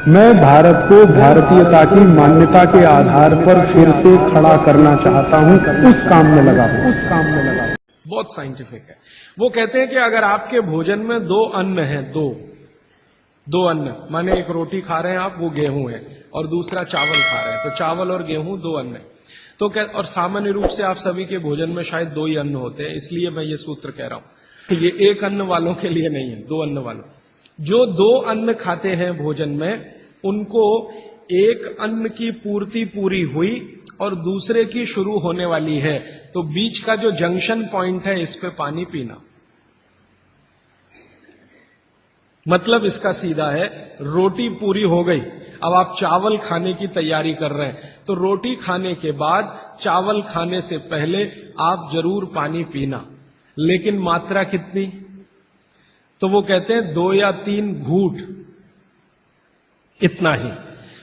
मैं भारत को भारतीयता की मान्यता के आधार पर फिर से खड़ा करना चाहता हूं, उस काम में लगा हूं। बहुत साइंटिफिक है। वो कहते हैं कि अगर आपके भोजन में दो अन्न है, दो अन्न माने एक रोटी खा रहे हैं आप, वो गेहूं है, और दूसरा चावल खा रहे हैं, तो चावल और गेहूं दो अन्न है। तो और सामान्य रूप से आप सभी के भोजन में शायद दो ही अन्न होते हैं, इसलिए मैं ये सूत्र कह रहा हूं। ये एक अन्न वालों के लिए नहीं है, दो अन्न वालों। जो दो अन्न खाते हैं भोजन में, उनको एक अन्न की पूर्ति पूरी हुई और दूसरे की शुरू होने वाली है, तो बीच का जो जंक्शन पॉइंट है, इस पे पानी पीना। मतलब इसका सीधा है, रोटी पूरी हो गई, अब आप चावल खाने की तैयारी कर रहे हैं, तो रोटी खाने के बाद चावल खाने से पहले आप जरूर पानी पीना, लेकिन मात्रा कितनी? तो वो कहते हैं 2 या 3 घूंट, इतना ही।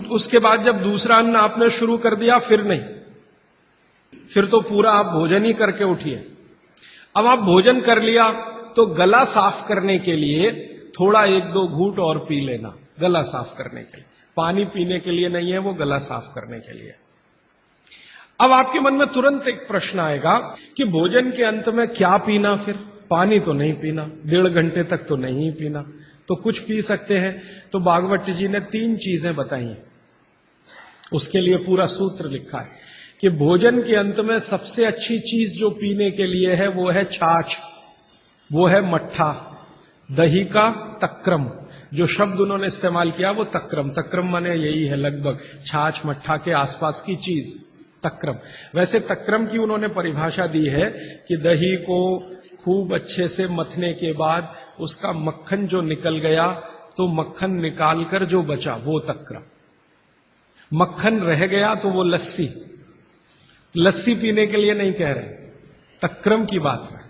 उसके बाद जब दूसरा अन्न आपने शुरू कर दिया, फिर नहीं, फिर तो पूरा आप भोजन ही करके उठिए। अब आप भोजन कर लिया तो गला साफ करने के लिए थोड़ा 1-2 घूंट और पी लेना, गला साफ करने के लिए। पानी पीने के लिए नहीं है, वो गला साफ करने के लिए। अब आपके मन में तुरंत एक प्रश्न आएगा कि भोजन के अंत में क्या पीना? फिर पानी तो नहीं पीना, 1.5 घंटे तक तो नहीं पीना, तो कुछ पी सकते हैं। तो भागवत जी ने 3 चीजें बताई हैं, उसके लिए पूरा सूत्र लिखा है कि भोजन के अंत में सबसे अच्छी चीज जो पीने के लिए है वो है छाछ, वो है मट्ठा, दही का तक्रम। जो शब्द उन्होंने इस्तेमाल किया वो तक्रम माने यही है, लगभग छाछ मट्ठा के आसपास की चीज, तक्रम। वैसे तक्रम की उन्होंने परिभाषा दी है कि दही को खूब अच्छे से मथने के बाद उसका मक्खन जो निकल गया, तो मक्खन निकालकर जो बचा वो तक्रम। मक्खन रह गया तो वो लस्सी। लस्सी पीने के लिए नहीं कह रहे, तक्रम की बात है।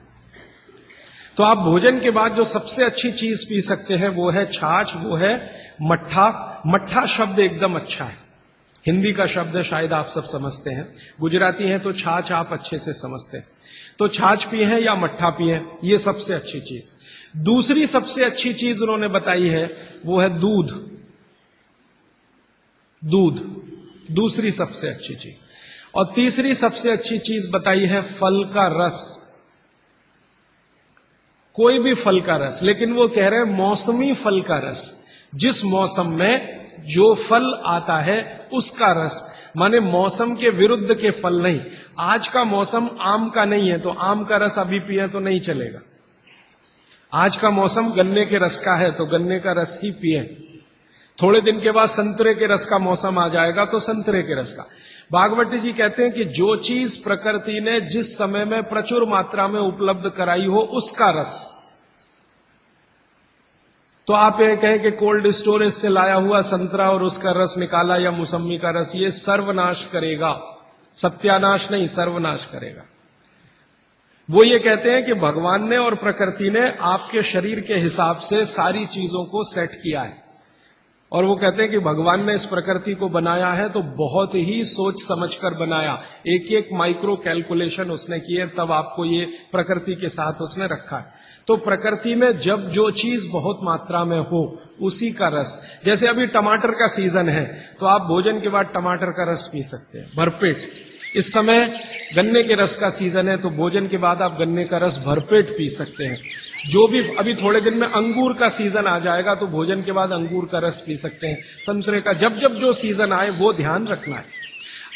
तो आप भोजन के बाद जो सबसे अच्छी चीज पी सकते हैं वो है छाछ, वो है मट्ठा। मट्ठा शब्द एकदम अच्छा है, हिंदी का शब्द है, शायद आप सब समझते हैं। गुजराती हैं तो छाछ आप अच्छे से समझते हैं। तो छाछ पिए या मट्ठा पिए, ये सबसे अच्छी चीज। दूसरी सबसे अच्छी चीज उन्होंने बताई है वो है दूध। दूध दूसरी सबसे अच्छी चीज। और तीसरी सबसे अच्छी चीज बताई है फल का रस, कोई भी फल का रस, लेकिन वो कह रहे हैं मौसमी फल का रस। जिस मौसम में जो फल आता है उसका रस, माने मौसम के विरुद्ध के फल नहीं। आज का मौसम आम का नहीं है, तो आम का रस अभी पिए तो नहीं चलेगा। आज का मौसम गन्ने के रस का है, तो गन्ने का रस ही पिए। थोड़े दिन के बाद संतरे के रस का मौसम आ जाएगा, तो संतरे के रस का। भागवत जी कहते हैं कि जो चीज प्रकृति ने जिस समय में प्रचुर मात्रा में उपलब्ध कराई हो, उसका रस। तो आप ये कहें कि कोल्ड स्टोरेज से लाया हुआ संतरा और उसका रस निकाला या मौसमी का रस, ये सर्वनाश करेगा, सत्यानाश नहीं, सर्वनाश करेगा। वो ये कहते हैं कि भगवान ने और प्रकृति ने आपके शरीर के हिसाब से सारी चीजों को सेट किया है, और वो कहते हैं कि भगवान ने इस प्रकृति को बनाया है तो बहुत ही सोच समझकर बनाया, एक एक माइक्रो कैलकुलेशन उसने किए, तब आपको ये प्रकृति के साथ उसने रखा है। तो प्रकृति में जब जो चीज बहुत मात्रा में हो उसी का रस, जैसे अभी टमाटर का सीजन है तो आप भोजन के बाद टमाटर का रस पी सकते हैं भरपेट। इस समय गन्ने के रस का सीजन है तो भोजन के बाद आप गन्ने का रस भरपेट पी सकते हैं। जो भी अभी थोड़े दिन में अंगूर का सीजन आ जाएगा तो भोजन के बाद अंगूर का रस पी सकते हैं, संतरे का, जब जब जो सीजन आए वो ध्यान रखना है।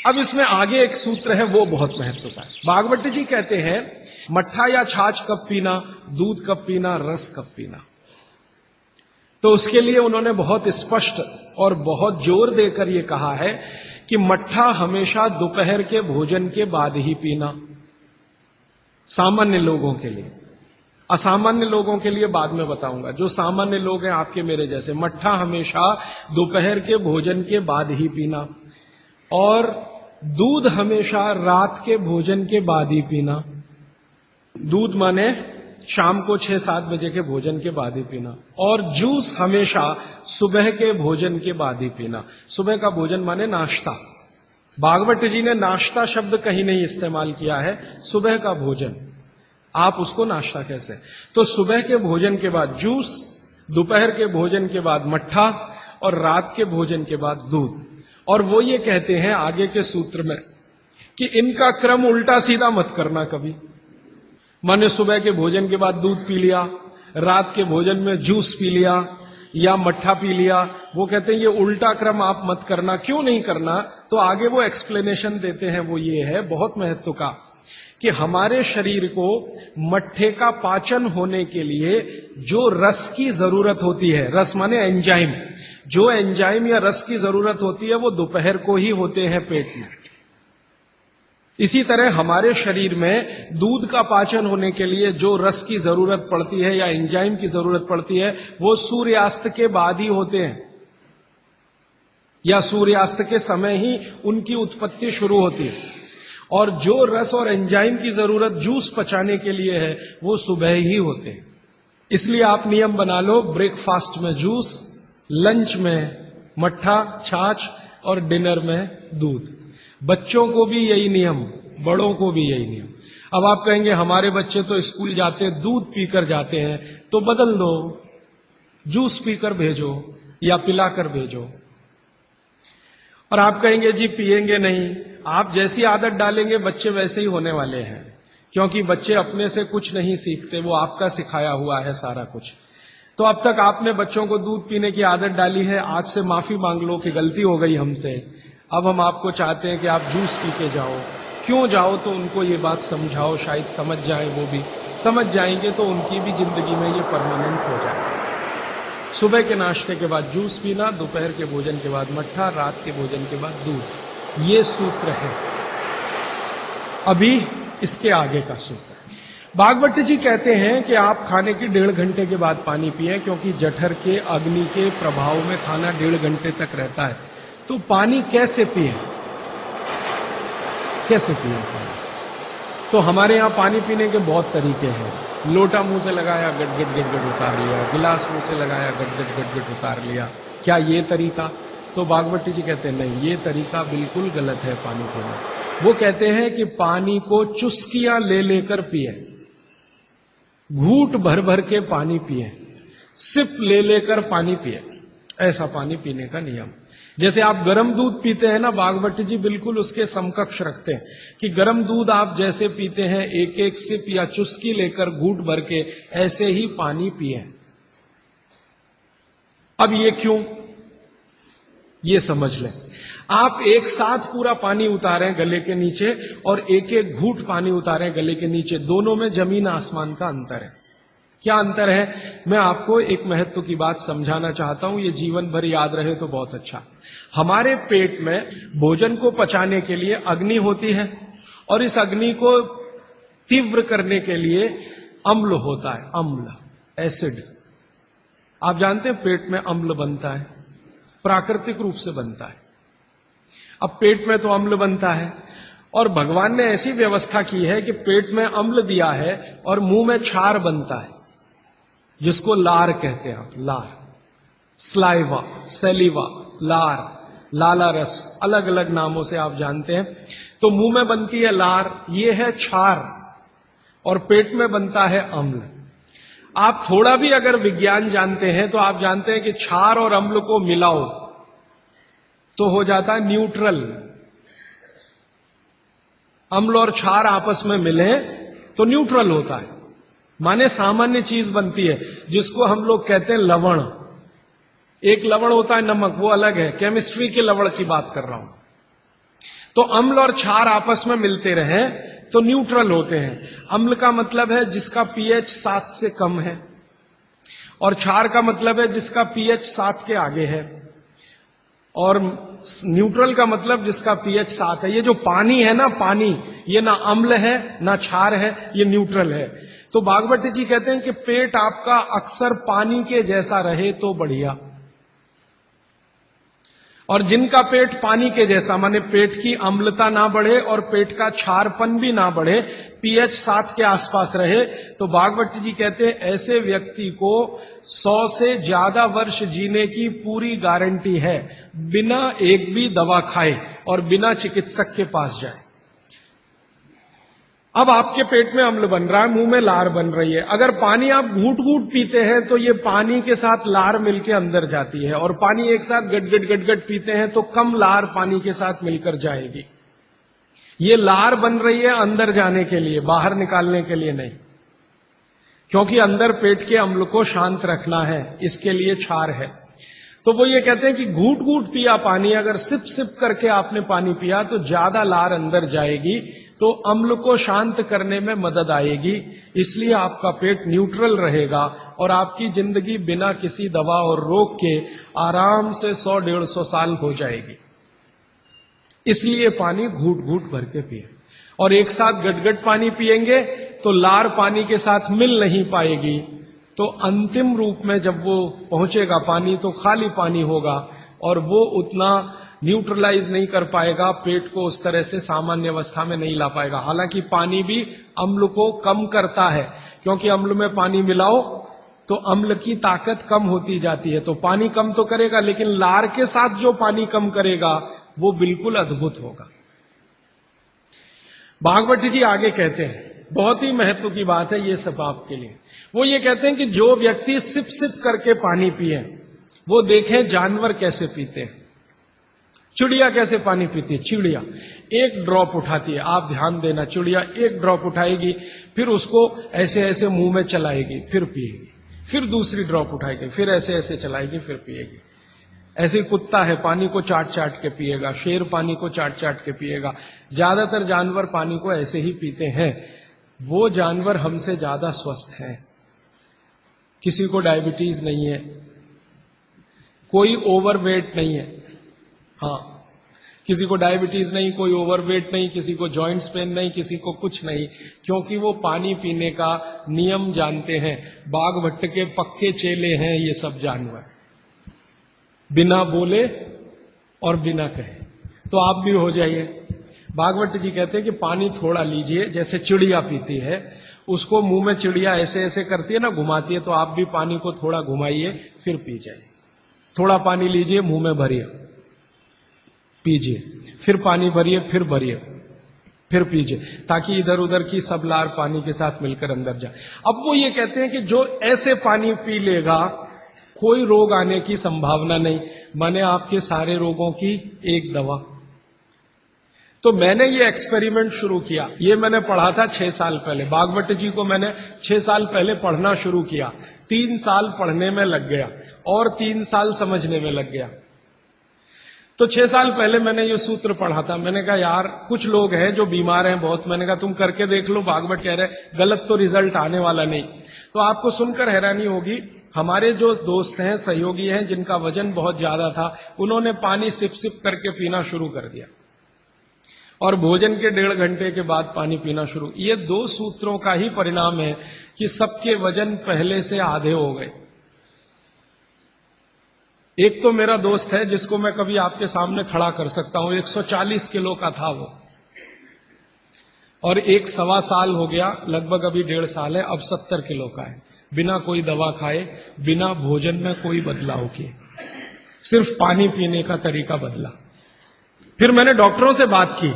अब इसमें आगे एक सूत्र है, वो बहुत महत्व का है। भागवत जी कहते हैं मट्ठा या छाछ कब पीना, दूध कब पीना, रस कब पीना। तो उसके लिए उन्होंने बहुत स्पष्ट और बहुत जोर देकर यह कहा है कि मट्ठा हमेशा दोपहर के भोजन के बाद ही पीना, सामान्य लोगों के लिए। असामान्य लोगों के लिए बाद में बताऊंगा। जो सामान्य लोग हैं आपके मेरे जैसे, मट्ठा हमेशा दोपहर के भोजन के बाद ही पीना, और दूध हमेशा रात के भोजन के बाद ही पीना। दूध माने शाम को 6-7 बजे के भोजन के बाद ही पीना, और जूस हमेशा सुबह के भोजन के बाद ही पीना। सुबह का भोजन माने नाश्ता। भागवत जी ने नाश्ता शब्द कहीं नहीं इस्तेमाल किया है, सुबह का भोजन, आप उसको नाश्ता कैसे। तो सुबह के भोजन के बाद जूस, दोपहर के भोजन के बाद मट्ठा, और रात के भोजन के बाद दूध। और वो ये कहते हैं आगे के सूत्र में कि इनका क्रम उल्टा सीधा मत करना कभी। माने सुबह के भोजन के बाद दूध पी लिया, रात के भोजन में जूस पी लिया या मट्ठा पी लिया, वो कहते हैं ये उल्टा क्रम आप मत करना। क्यों नहीं करना? तो आगे वो एक्सप्लेनेशन देते हैं, वो ये है बहुत महत्व का कि हमारे शरीर को मट्ठे का पाचन होने के लिए जो रस की जरूरत होती है, रस माने एंजाइम, जो एंजाइम या रस की जरूरत होती है वो दोपहर को ही होते हैं पेट में। इसी तरह हमारे शरीर में दूध का पाचन होने के लिए जो रस की जरूरत पड़ती है या एंजाइम की जरूरत पड़ती है वो सूर्यास्त के बाद ही होते हैं, या सूर्यास्त के समय ही उनकी उत्पत्ति शुरू होती है। और जो रस और एंजाइम की जरूरत जूस पचाने के लिए है वो सुबह ही होते हैं। इसलिए आप नियम बना लो, ब्रेकफास्ट में जूस, लंच में मट्ठा छाछ और डिनर में दूध। बच्चों को भी यही नियम, बड़ों को भी यही नियम। अब आप कहेंगे हमारे बच्चे तो स्कूल जाते हैं दूध पीकर जाते हैं, तो बदल दो, जूस पीकर भेजो या पिलाकर भेजो। और आप कहेंगे जी पिएंगे नहीं। आप जैसी आदत डालेंगे बच्चे वैसे ही होने वाले हैं, क्योंकि बच्चे अपने से कुछ नहीं सीखते, वो आपका सिखाया हुआ है सारा कुछ। तो अब तक आपने बच्चों को दूध पीने की आदत डाली है, आज से माफी मांग लो कि गलती हो गई हमसे। अब हम आपको चाहते हैं कि आप जूस पी के जाओ। क्यों जाओ? तो उनको ये बात समझाओ, शायद समझ जाए, वो भी समझ जाएंगे तो उनकी भी जिंदगी में ये परमानेंट हो जाए। सुबह के नाश्ते के बाद जूस पीना, दोपहर के भोजन के बाद मट्ठा, रात के भोजन के बाद दूध। ये सूत्र है। अभी इसके आगे का सूत्र भागवत जी कहते हैं कि आप खाने की 1.5 घंटे के बाद पानी पिएं, क्योंकि जठर के अग्नि के प्रभाव में खाना 1.5 घंटे तक रहता है। तो पानी कैसे पिए? कैसे पिए पानी? तो हमारे यहां पानी पीने के बहुत तरीके हैं। लोटा मुंह से लगाया, गट गट गट गट उतार लिया, गिलास मुंह से लगाया, गट गट गट गट उतार लिया। क्या ये तरीका? तो भागवत जी कहते हैं नहीं, ये तरीका बिल्कुल गलत है पानी पीना। वो कहते हैं कि पानी को चुस्कियां ले लेकर पिए, घूंट भर भर के पानी पिए, सिप ले लेकर पानी पिए। ऐसा पानी पीने का नियम। जैसे आप गर्म दूध पीते हैं ना, भागवत जी बिल्कुल उसके समकक्ष रखते हैं कि गर्म दूध आप जैसे पीते हैं एक एक सिप या चुस्की लेकर घूंट भर के, ऐसे ही पानी पिए। अब ये क्यों? ये समझ लें। आप एक साथ पूरा पानी उतारें गले के नीचे और एक एक घूंट पानी उतारें गले के नीचे, दोनों में जमीन आसमान का अंतर है। क्या अंतर है? मैं आपको एक महत्व की बात समझाना चाहता हूं, ये जीवन भर याद रहे तो बहुत अच्छा। हमारे पेट में भोजन को पचाने के लिए अग्नि होती है, और इस अग्नि को तीव्र करने के लिए अम्ल होता है, अम्ल, एसिड। आप जानते हैं पेट में अम्ल बनता है, प्राकृतिक रूप से बनता है। अब पेट में तो अम्ल बनता है, और भगवान ने ऐसी व्यवस्था की है कि पेट में अम्ल दिया है और मुंह में क्षार बनता है, जिसको लार कहते हैं आप, लार, स्लाइवा, सेलिवा, लार, लाला रस, अलग अलग नामों से आप जानते हैं। तो मुंह में बनती है लार, ये है क्षार, और पेट में बनता है अम्ल। आप थोड़ा भी अगर विज्ञान जानते हैं तो आप जानते हैं कि क्षार और अम्ल को मिलाओ तो हो जाता है न्यूट्रल। अम्ल और क्षार आपस में मिले तो न्यूट्रल होता है, माने सामान्य चीज बनती है, जिसको हम लोग कहते हैं लवण। एक लवण होता है नमक, वो अलग है, केमिस्ट्री के लवण की बात कर रहा हूं। तो अम्ल और क्षार आपस में मिलते रहे तो न्यूट्रल होते हैं। अम्ल का मतलब है जिसका पीएच 7 से कम है, और क्षार का मतलब है जिसका पीएच 7 के आगे है, और न्यूट्रल का मतलब जिसका पीएच 7 है। ये जो पानी है ना, पानी, ये ना अम्ल है ना क्षार है, ये न्यूट्रल है। तो भागवत जी कहते हैं कि पेट आपका अक्सर पानी के जैसा रहे तो बढ़िया, और जिनका पेट पानी के जैसा, माने पेट की अम्लता ना बढ़े और पेट का क्षारपन भी ना बढ़े, पीएच 7 के आसपास रहे, तो भागवत जी कहते हैं ऐसे व्यक्ति को 100 से ज्यादा वर्ष जीने की पूरी गारंटी है, बिना एक भी दवा खाए और बिना चिकित्सक के पास जाए। अब आपके पेट में अम्ल बन रहा है, मुंह में लार बन रही है। अगर पानी आप घूट घूट पीते हैं तो ये पानी के साथ लार मिलकर अंदर जाती है, और पानी एक साथ गटगट गटगट पीते हैं तो कम लार पानी के साथ मिलकर जाएगी। ये लार बन रही है अंदर जाने के लिए, बाहर निकालने के लिए नहीं, क्योंकि अंदर पेट के अम्ल को शांत रखना है, इसके लिए क्षार है। तो वो ये कहते हैं कि घूट घूट पिया पानी, अगर सिप सिप करके आपने पानी पिया तो ज्यादा लार अंदर जाएगी, तो अम्ल को शांत करने में मदद आएगी। इसलिए आपका पेट न्यूट्रल रहेगा और आपकी जिंदगी बिना किसी दवा और रोग के आराम से 100-150 साल हो जाएगी। इसलिए पानी घूट घूट भर के पिए, और एक साथ गटगट पानी पिएंगे तो लार पानी के साथ मिल नहीं पाएगी, तो अंतिम रूप में जब वो पहुंचेगा पानी तो खाली पानी होगा, और वो उतना न्यूट्रलाइज नहीं कर पाएगा, पेट को उस तरह से सामान्य अवस्था में नहीं ला पाएगा। हालांकि पानी भी अम्ल को कम करता है, क्योंकि अम्ल में पानी मिलाओ तो अम्ल की ताकत कम होती जाती है, तो पानी कम तो करेगा, लेकिन लार के साथ जो पानी कम करेगा वो बिल्कुल अद्भुत होगा। भागवत जी आगे कहते हैं, बहुत ही महत्व की बात है ये सब आपके लिए। वो ये कहते हैं कि जो व्यक्ति सिप सिप करके पानी पिए, वो देखें जानवर कैसे पीते हैं। चिड़िया कैसे पानी पीती है? चिड़िया एक ड्रॉप उठाती है, आप ध्यान देना, चिड़िया एक ड्रॉप उठाएगी, फिर उसको ऐसे ऐसे मुंह में चलाएगी, फिर पिएगी, फिर दूसरी ड्रॉप उठाएगी, फिर ऐसे ऐसे चलाएगी, फिर पिएगी। ऐसे कुत्ता है, पानी को चाट चाट के पिएगा, शेर पानी को चाट चाट के पिएगा। ज्यादातर जानवर पानी को ऐसे ही पीते हैं। वो जानवर हमसे ज्यादा स्वस्थ हैं, किसी को डायबिटीज नहीं है, कोई ओवरवेट नहीं है। हाँ, किसी को डायबिटीज नहीं, कोई ओवरवेट नहीं, किसी को जॉइंट्स पेन नहीं, किसी को कुछ नहीं, क्योंकि वो पानी पीने का नियम जानते हैं। बाघ भट्ट के पक्के चेले हैं ये सब जानवर, बिना बोले और बिना कहे। तो आप भी हो जाइए। भागवत जी कहते हैं कि पानी थोड़ा लीजिए, जैसे चिड़िया पीती है, उसको मुंह में चिड़िया ऐसे ऐसे करती है ना, घुमाती है, तो आप भी पानी को थोड़ा घुमाइए, फिर पी जाइए। थोड़ा पानी लीजिए, मुंह में भरिए, पीजिए, फिर पानी भरिए, फिर भरिए, फिर पीजिए, ताकि इधर उधर की सब लार पानी के साथ मिलकर अंदर जाए। अब वो ये कहते हैं कि जो ऐसे पानी पी लेगा, कोई रोग आने की संभावना नहीं। माने आपके सारे रोगों की एक दवा। तो मैंने ये एक्सपेरिमेंट शुरू किया, ये मैंने पढ़ा था 6 साल पहले। भागवत जी को मैंने 6 साल पहले पढ़ना शुरू किया, 3 साल पढ़ने में लग गया और 3 साल समझने में लग गया। तो 6 साल पहले मैंने ये सूत्र पढ़ा था। मैंने कहा यार, कुछ लोग हैं जो बीमार हैं बहुत, मैंने कहा तुम करके देख लो, भागवत कह रहे गलत तो रिजल्ट आने वाला नहीं। तो आपको सुनकर हैरानी होगी, हमारे जो दोस्त हैं, सहयोगी हैं, जिनका वजन बहुत ज्यादा था, उन्होंने पानी सिप सिप करके पीना शुरू कर दिया, और भोजन के 1.5 घंटे के बाद पानी पीना शुरू। ये 2 सूत्रों का ही परिणाम है कि सबके वजन पहले से आधे हो गए। एक तो मेरा दोस्त है जिसको मैं कभी आपके सामने खड़ा कर सकता हूं, 140 किलो का था वो, और 1.25 साल हो गया, लगभग अभी 1.5 साल है, अब 70 किलो का है, बिना कोई दवा खाए, बिना भोजन में कोई बदलाव किए, सिर्फ पानी पीने का तरीका बदला। फिर मैंने डॉक्टरों से बात की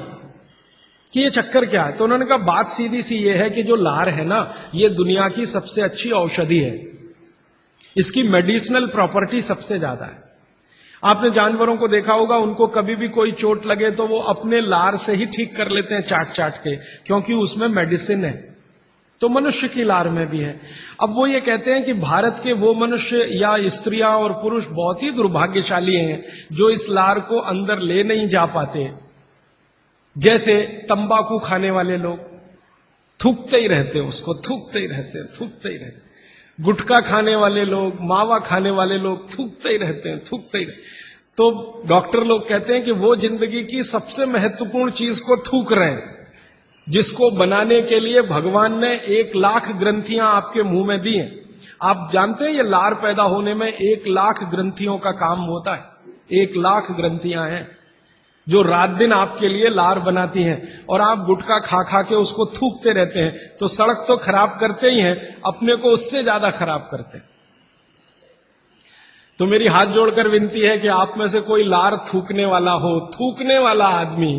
कि ये चक्कर क्या है, तो उन्होंने कहा बात सीधी सी ये है कि जो लार है ना, ये दुनिया की सबसे अच्छी औषधि है, इसकी मेडिसिनल प्रॉपर्टी सबसे ज्यादा है। आपने जानवरों को देखा होगा, उनको कभी भी कोई चोट लगे तो वो अपने लार से ही ठीक कर लेते हैं, चाट चाट के, क्योंकि उसमें मेडिसिन है। तो मनुष्य की लार में भी है। अब वो ये कहते हैं कि भारत के वो मनुष्य या स्त्रियां और पुरुष बहुत ही दुर्भाग्यशाली हैं जो इस लार को अंदर ले नहीं जा पाते। जैसे तंबाकू खाने वाले लोग थूकते ही रहते हैं, उसको थूकते ही रहते हैं, थूकते ही रहते हैं। गुटखा खाने वाले लोग, मावा खाने वाले लोग थूकते ही रहते हैं, थूकते ही रहते हैं। तो डॉक्टर लोग कहते हैं कि वो जिंदगी की सबसे महत्वपूर्ण चीज को थूक रहे हैं, जिसको बनाने के लिए भगवान ने 1 लाख ग्रंथियां आपके मुंह में दी हैं। आप जानते हैं ये लार पैदा होने में 1 लाख ग्रंथियों का काम होता है। 1 लाख ग्रंथियां हैं जो रात दिन आपके लिए लार बनाती हैं, और आप गुटखा खा खा के उसको थूकते रहते हैं, तो सड़क तो खराब करते ही हैं, अपने को उससे ज्यादा खराब करते हैं। तो मेरी हाथ जोड़कर विनती है कि आप में से कोई लार थूकने वाला हो, थूकने वाला आदमी,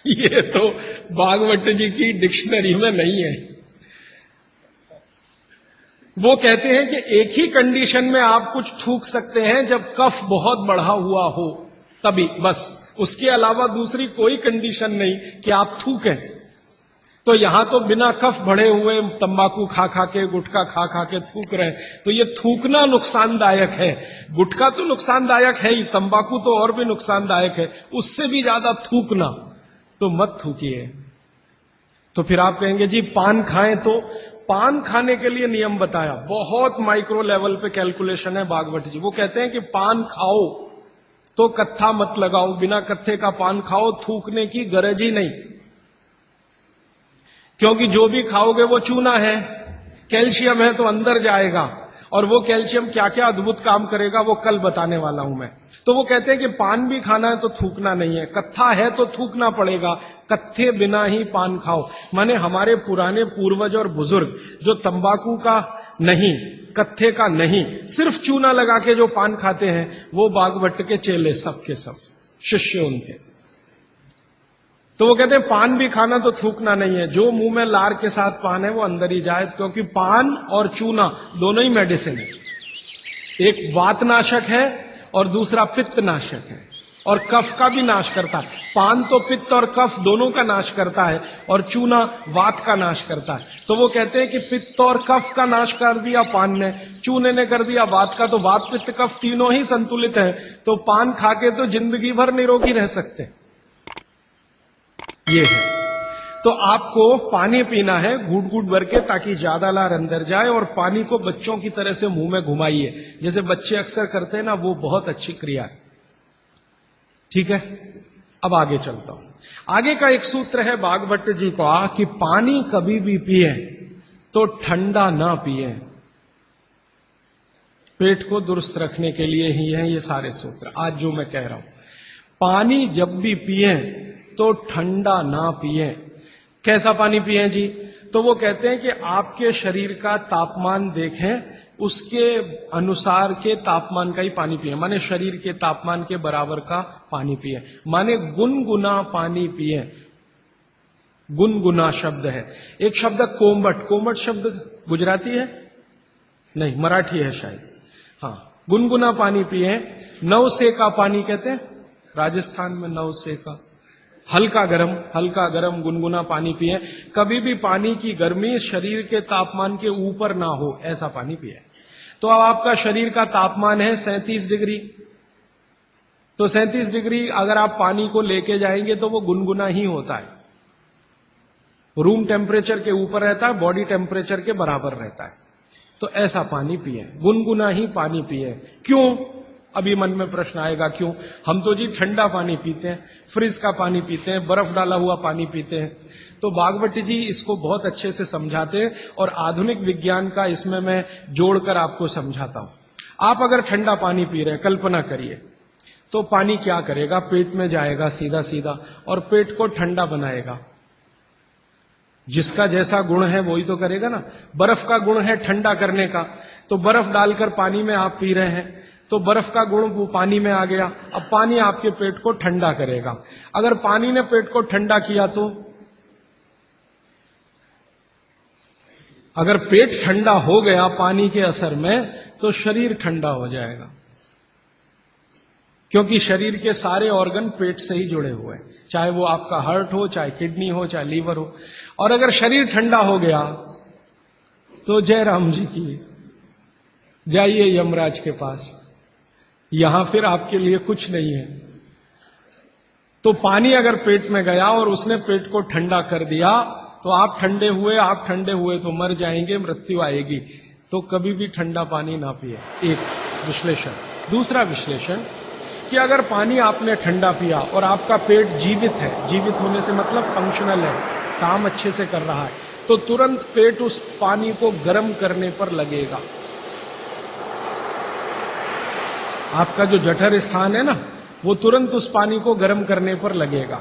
ये तो भागवत जी की डिक्शनरी में नहीं है। वो कहते हैं कि एक ही कंडीशन में आप कुछ थूक सकते हैं, जब कफ बहुत बढ़ा हुआ हो, तभी, बस। उसके अलावा दूसरी कोई कंडीशन नहीं कि आप थूकें। तो यहां तो बिना कफ बढ़े हुए तंबाकू खा खा के, गुटखा खा खा के थूक रहे हैं, तो ये थूकना नुकसानदायक है। गुटखा तो नुकसानदायक है ही, तंबाकू तो और भी नुकसानदायक है, उससे भी ज्यादा थूकना, तो मत थूकिए। तो फिर आप कहेंगे जी पान खाएं, तो पान खाने के लिए नियम बताया, बहुत माइक्रो लेवल पे कैलकुलेशन है भागवत जी। वो कहते हैं कि पान खाओ तो कत्था मत लगाओ, बिना कत्थे का पान खाओ, थूकने की गरज ही नहीं, क्योंकि जो भी खाओगे वो चूना है, कैल्शियम है, तो अंदर जाएगा, और वो कैल्शियम क्या क्या अद्भुत काम करेगा वो कल बताने वाला हूं मैं। तो वो कहते हैं कि पान भी खाना है तो थूकना नहीं है, कत्था है तो थूकना पड़ेगा, कत्थे बिना ही पान खाओ। माने हमारे पुराने पूर्वज और बुजुर्ग जो तंबाकू का नहीं, कत्थे का नहीं, सिर्फ चूना लगा के जो पान खाते हैं, वो बागवट के चेले सब के सब शिष्य उनके। तो वो कहते हैं पान भी खाना तो थूकना नहीं है, जो मुंह में लार के साथ पान है वो अंदर ही जाए, क्योंकि पान और चूना दोनों ही मेडिसिन है। एक वातनाशक है और दूसरा पित्तनाशक है, और कफ का भी नाश करता है। पान तो पित्त और कफ दोनों का नाश करता है, और चूना वात का नाश करता है। तो वो कहते हैं कि पित्त और कफ का नाश कर दिया पान ने, चूने ने कर दिया वात का, तो वात पित्त कफ तीनों ही संतुलित है, तो पान खाके तो जिंदगी भर निरोगी रह सकते। ये है। तो आपको पानी पीना है घूट घूट भर के, ताकि ज्यादा लार अंदर जाए, और पानी को बच्चों की तरह से मुंह में घुमाइए, जैसे बच्चे अक्सर करते हैं ना, वो बहुत अच्छी क्रिया है। ठीक है, अब आगे चलता हूं। आगे का एक सूत्र है भागवत जी का कि पानी कभी भी पिए तो ठंडा ना पिए। पेट को दुरुस्त रखने के लिए ही है ये सारे सूत्र आज जो मैं कह रहा हूं। पानी जब भी पिए तो ठंडा ना पिए। कैसा पानी पिए जी? तो वो कहते हैं कि आपके शरीर का तापमान देखें, उसके अनुसार के तापमान का ही पानी पिए, माने शरीर के तापमान के बराबर का पानी पिए, माने गुनगुना पानी पिए। गुनगुना शब्द है। एक शब्द कोमट, कोमट शब्द गुजराती है नहीं, मराठी है शायद। हाँ, गुनगुना पानी पिए। नवसे का पानी कहते हैं राजस्थान में, नवसे का हल्का गरम गुनगुना पानी पिए। कभी भी पानी की गर्मी शरीर के तापमान के ऊपर ना हो, ऐसा पानी पिए। तो अब आपका शरीर का तापमान है 37 डिग्री, तो 37 डिग्री अगर आप पानी को लेके जाएंगे तो वो गुनगुना ही होता है। रूम टेम्परेचर के ऊपर रहता है, बॉडी टेम्परेचर के बराबर रहता है। तो ऐसा पानी पिए, गुनगुना ही पानी पिए। क्यों? अभी मन में प्रश्न आएगा क्यों? हम तो जी ठंडा पानी पीते हैं, फ्रिज का पानी पीते हैं, बर्फ डाला हुआ पानी पीते हैं। तो भागवत जी इसको बहुत अच्छे से समझाते हैं, और आधुनिक विज्ञान का इसमें मैं जोड़कर आपको समझाता हूं। आप अगर ठंडा पानी पी रहे हैं, कल्पना करिए, तो पानी क्या करेगा? पेट में जाएगा सीधा सीधा, और पेट को ठंडा बनाएगा। जिसका जैसा गुण है वही तो करेगा ना। बर्फ का गुण है ठंडा करने का, तो बर्फ डालकर पानी में आप पी रहे हैं, तो बर्फ का गुण वो पानी में आ गया। अब पानी आपके पेट को ठंडा करेगा। अगर पानी ने पेट को ठंडा किया तो, अगर पेट ठंडा हो गया पानी के असर में, तो शरीर ठंडा हो जाएगा, क्योंकि शरीर के सारे ऑर्गन पेट से ही जुड़े हुए हैं, चाहे वो आपका हार्ट हो, चाहे किडनी हो, चाहे लीवर हो। और अगर शरीर ठंडा हो गया तो जय राम जी की, जाइए यमराज के पास, यहां फिर आपके लिए कुछ नहीं है। तो पानी अगर पेट में गया और उसने पेट को ठंडा कर दिया, तो आप ठंडे हुए तो मर जाएंगे, मृत्यु आएगी। तो कभी भी ठंडा पानी ना पिए। एक विश्लेषण। दूसरा विश्लेषण कि अगर पानी आपने ठंडा पिया और आपका पेट जीवित है, जीवित होने से मतलब फंक्शनल है, काम अच्छे से कर रहा है, तो तुरंत पेट उस पानी को गर्म करने पर लगेगा। आपका जो जठर स्थान है ना, वो तुरंत उस पानी को गर्म करने पर लगेगा।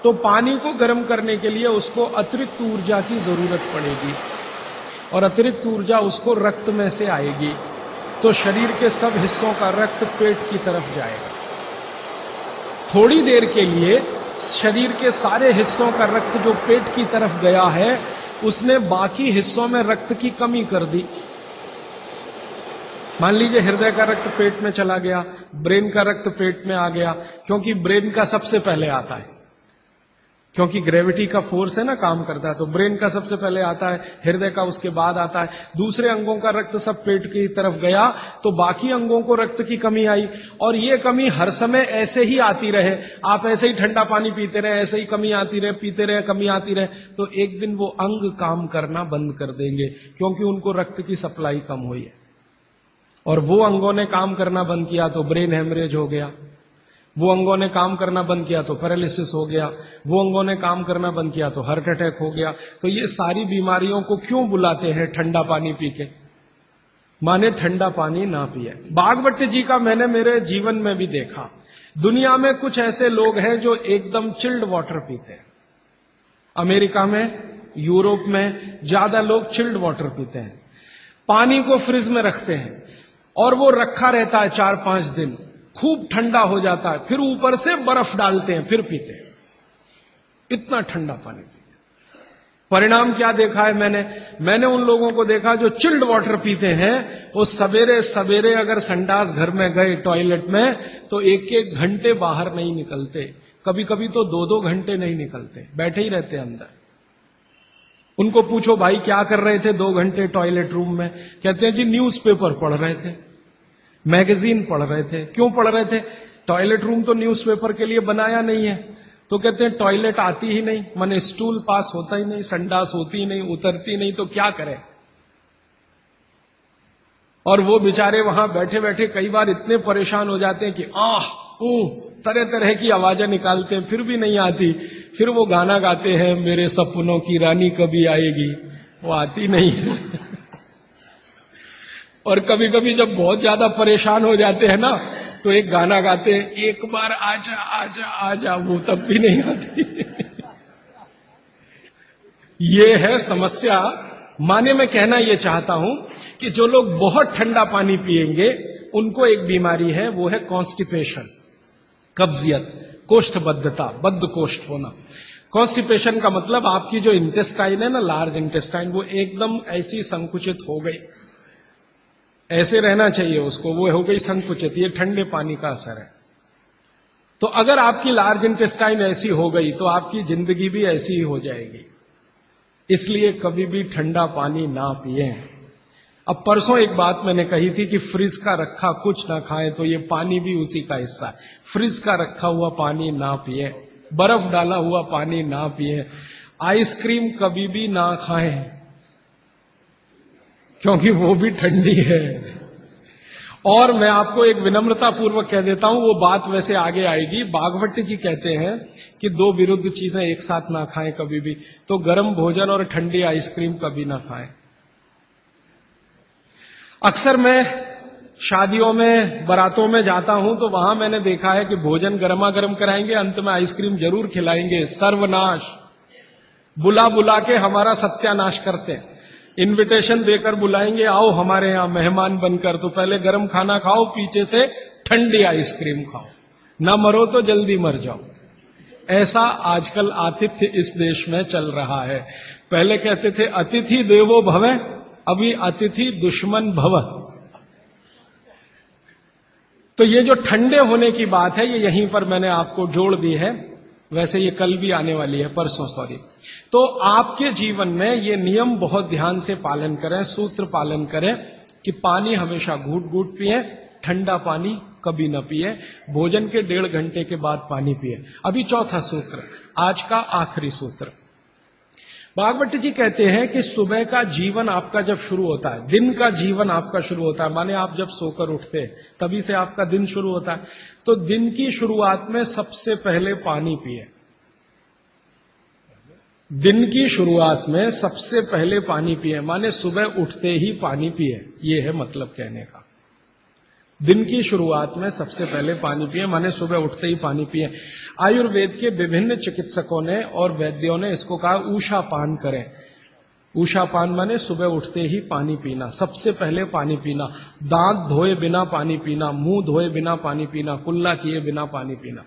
तो पानी को गर्म करने के लिए उसको अतिरिक्त ऊर्जा की जरूरत पड़ेगी, और अतिरिक्त ऊर्जा उसको रक्त में से आएगी। तो शरीर के सब हिस्सों का रक्त पेट की तरफ जाएगा। थोड़ी देर के लिए शरीर के सारे हिस्सों का रक्त जो पेट की तरफ गया है, उसने बाकी हिस्सों में रक्त की कमी कर दी। मान लीजिए हृदय का रक्त पेट में चला गया, ब्रेन का रक्त पेट में आ गया, क्योंकि ब्रेन का सबसे पहले आता है, क्योंकि ग्रेविटी का फोर्स है ना काम करता है, तो ब्रेन का सबसे पहले आता है, हृदय का उसके बाद आता है। दूसरे अंगों का रक्त सब पेट की तरफ गया तो बाकी अंगों को रक्त की कमी आई। और ये कमी हर समय ऐसे ही आती रहे, आप ऐसे ही ठंडा पानी पीते रहे, ऐसे ही कमी आती रहे, पीते रहे, कमी आती रहे, तो एक दिन वो अंग काम करना बंद कर देंगे, क्योंकि उनको रक्त की सप्लाई कम हुई है। और वो अंगों ने काम करना बंद किया तो ब्रेन हेमरेज हो गया, वो अंगों ने काम करना बंद किया तो पैरालिसिस हो गया, वो अंगों ने काम करना बंद किया तो हार्ट अटैक हो गया। तो ये सारी बीमारियों को क्यों बुलाते हैं ठंडा पानी पी के? माने ठंडा पानी ना पिए। बागवती जी का मैंने मेरे जीवन में भी देखा। दुनिया में कुछ ऐसे लोग हैं जो एकदम चिल्ड वाटर पीते हैं। अमेरिका में, यूरोप में ज्यादा लोग चिल्ड वाटर पीते हैं। पानी को फ्रिज में रखते हैं और वो रखा रहता है 4-5 दिन, खूब ठंडा हो जाता है, फिर ऊपर से बर्फ डालते हैं, फिर पीते हैं। इतना ठंडा पानी पीते हैं। परिणाम क्या देखा है मैंने उन लोगों को देखा जो चिल्ड वाटर पीते हैं, वो सवेरे सवेरे अगर संडास घर में गए टॉयलेट में, तो 1-1 घंटे बाहर नहीं निकलते, कभी कभी तो 2-2 घंटे नहीं निकलते, बैठे ही रहते अंदर। उनको पूछो भाई क्या कर रहे थे 2 घंटे टॉयलेट रूम में? कहते हैं जी न्यूज़पेपर पढ़ रहे थे, मैगजीन पढ़ रहे थे। क्यों पढ़ रहे थे? टॉयलेट रूम तो न्यूज़पेपर के लिए बनाया नहीं है। तो कहते हैं टॉयलेट आती ही नहीं, माने स्टूल पास होता ही नहीं, संडास होती ही नहीं, उतरती नहीं, तो क्या करें? और वो बेचारे वहां बैठे बैठे कई बार इतने परेशान हो जाते हैं कि तरह तरह की आवाजें निकालते हैं, फिर भी नहीं आती। फिर वो गाना गाते हैं, मेरे सपनों की रानी कभी आएगी, वो आती नहीं है। और कभी कभी जब बहुत ज्यादा परेशान हो जाते हैं ना, तो एक गाना गाते हैं, एक बार आजा आजा आजा, वो तब भी नहीं आती। ये है समस्या। माने मैं कहना ये चाहता हूं कि जो लोग बहुत ठंडा पानी पिएंगे उनको एक बीमारी है, वो है कॉन्स्टिपेशन, कब्जियत, कोष्ठबद्धता, बद्ध कोष्ठ होना। कॉन्स्टिपेशन का मतलब आपकी जो इंटेस्टाइन है ना, लार्ज इंटेस्टाइन, वो एकदम ऐसी संकुचित हो गई, ऐसे रहना चाहिए उसको, वो हो गई संकुचित। ये ठंडे पानी का असर है। तो अगर आपकी लार्ज इंटेस्टाइन ऐसी हो गई तो आपकी जिंदगी भी ऐसी ही हो जाएगी। इसलिए कभी भी ठंडा पानी ना पिए। अब परसों एक बात मैंने कही थी कि फ्रिज का रखा कुछ ना खाएं, तो ये पानी भी उसी का हिस्सा है। फ्रिज का रखा हुआ पानी ना पिए, बर्फ डाला हुआ पानी ना पिए, आइसक्रीम कभी भी ना खाएं, क्योंकि वो भी ठंडी है। और मैं आपको एक विनम्रता पूर्वक कह देता हूं, वो बात वैसे आगे आएगी। बागवती जी कहते हैं कि 2 विरुद्ध चीजें एक साथ ना खाएं कभी भी, तो गर्म भोजन और ठंडी आइसक्रीम कभी ना खाएं। अक्सर मैं शादियों में, बारातों में जाता हूं तो वहां मैंने देखा है कि भोजन गर्मा गर्म कराएंगे, अंत में आइसक्रीम जरूर खिलाएंगे। सर्वनाश, बुला बुला के हमारा सत्यानाश करते हैं। इनविटेशन देकर बुलाएंगे, आओ हमारे यहां मेहमान बनकर, तो पहले गर्म खाना खाओ, पीछे से ठंडी आइसक्रीम खाओ, न मरो तो जल्दी मर जाओ। ऐसा आजकल आतिथ्य इस देश में चल रहा है। पहले कहते थे अतिथि देवो भव, अभी अतिथि दुश्मन भव। तो ये जो ठंडे होने की बात है, ये यहीं पर मैंने आपको जोड़ दी है। वैसे ये कल भी आने वाली है, परसों सॉरी। तो आपके जीवन में ये नियम बहुत ध्यान से पालन करें, सूत्र पालन करें कि पानी हमेशा घूट घूट पिए, ठंडा पानी कभी न पिए, भोजन के 1.5 घंटे के बाद पानी पिए। अभी चौथा सूत्र, आज का आखिरी सूत्र। भागवत जी कहते हैं कि सुबह का जीवन आपका जब शुरू होता है, दिन का जीवन आपका शुरू होता है, माने आप जब सोकर उठते हैं तभी से आपका दिन शुरू होता है, तो दिन की शुरुआत में सबसे पहले पानी पिए। दिन की शुरुआत में सबसे पहले पानी पिए, माने सुबह उठते ही पानी पिए, ये है मतलब कहने का। दिन की शुरुआत में सबसे पहले पानी पिए, माने सुबह उठते ही पानी पिए। आयुर्वेद के विभिन्न चिकित्सकों ने और वैद्यों ने इसको कहा ऊषा पान करें। ऊषा पान माने सुबह उठते ही पानी पीना, सबसे पहले पानी पीना, दांत धोए बिना पानी पीना, मुंह धोए बिना पानी पीना, कुल्ला किए बिना पानी पीना।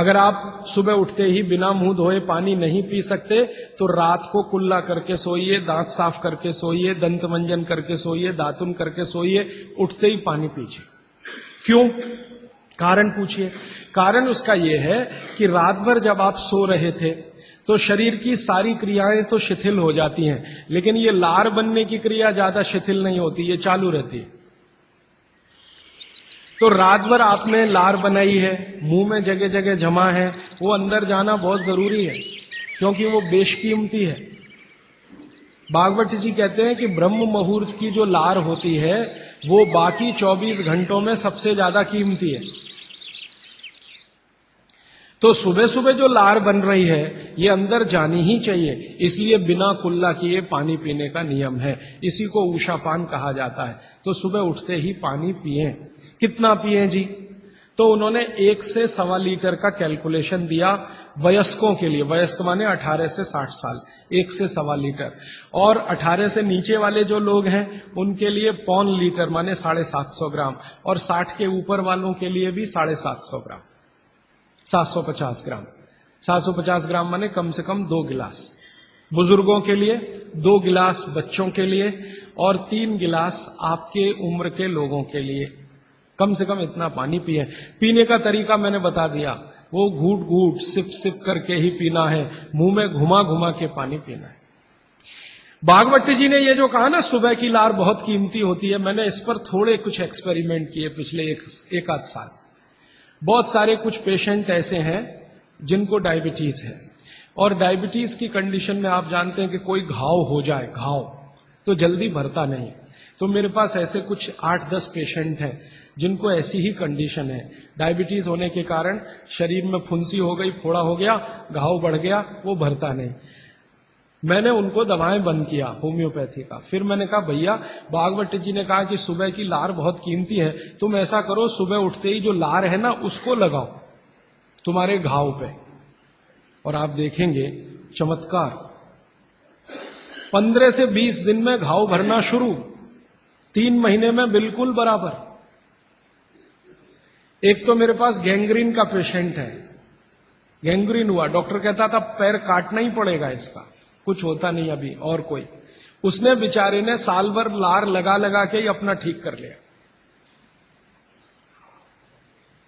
अगर आप सुबह उठते ही बिना मुंह धोए पानी नहीं पी सकते तो रात को कुल्ला करके सोइए, दांत साफ करके सोइए, दंत मंजन करके सोइए, दातुन करके सोइए, उठते ही पानी पीजिए। क्यों? कारण पूछिए। कारण उसका यह है कि रात भर जब आप सो रहे थे तो शरीर की सारी क्रियाएं तो शिथिल हो जाती हैं, लेकिन ये लार बनने की क्रिया ज्यादा शिथिल नहीं होती, ये चालू रहती है। तो रात भर आपने लार बनाई है, मुंह में जगह जगह जमा है, वो अंदर जाना बहुत जरूरी है, क्योंकि वो बेशकीमती है। भागवत जी कहते हैं कि ब्रह्म मुहूर्त की जो लार होती है वो बाकी 24 घंटों में सबसे ज्यादा कीमती है। तो सुबह सुबह जो लार बन रही है ये अंदर जानी ही चाहिए, इसलिए बिना कुल्ला किए पानी पीने का नियम है। इसी को उषापान कहा जाता है। तो सुबह उठते ही पानी पिएं। कितना पिएं जी? तो उन्होंने 1 से 1.25 लीटर का कैलकुलेशन दिया वयस्कों के लिए। वयस्क माने 18 से 60 साल, 1 से 1.25 लीटर। और 18 से नीचे वाले जो लोग हैं उनके लिए 1.25 लीटर माने 750 ग्राम, और 60 के ऊपर वालों के लिए भी 750 ग्राम, 750 ग्राम। 750 ग्राम माने कम से कम 2 गिलास बुजुर्गों के लिए, 2 गिलास बच्चों के लिए, और 3 गिलास आपके उम्र के लोगों के लिए। कम से कम इतना पानी पिए। पीने का तरीका मैंने बता दिया, वो घूट घूट सिप सिप करके ही पीना है, मुंह में घुमा घुमा के पानी पीना है। भागवत जी ने ये जो कहा ना सुबह की लार बहुत कीमती होती है, मैंने इस पर थोड़े कुछ एक्सपेरिमेंट किए पिछले एक आध साल। बहुत सारे कुछ पेशेंट ऐसे हैं जिनको डायबिटीज है, और डायबिटीज की कंडीशन में आप जानते हैं कि कोई घाव हो जाए, घाव तो जल्दी भरता नहीं। तो मेरे पास ऐसे कुछ 8-10 पेशेंट हैं जिनको ऐसी ही कंडीशन है। डायबिटीज होने के कारण शरीर में फुंसी हो गई, फोड़ा हो गया, घाव बढ़ गया, वो भरता नहीं। मैंने उनको दवाएं बंद किया होम्योपैथी का। फिर मैंने कहा भैया, भागवत जी ने कहा कि सुबह की लार बहुत कीमती है, तुम ऐसा करो सुबह उठते ही जो लार है ना उसको लगाओ तुम्हारे घाव पे, और आप देखेंगे चमत्कार। 15 से 20 दिन में घाव भरना शुरू, 3 महीने में बिल्कुल बराबर। एक तो मेरे पास गैंग्रीन का पेशेंट है, गैंग्रीन हुआ, डॉक्टर कहता था पैर काटना ही पड़ेगा इसका, कुछ होता नहीं अभी और कोई। उसने बेचारे ने साल भर लार लगा लगा के ही अपना ठीक कर लिया।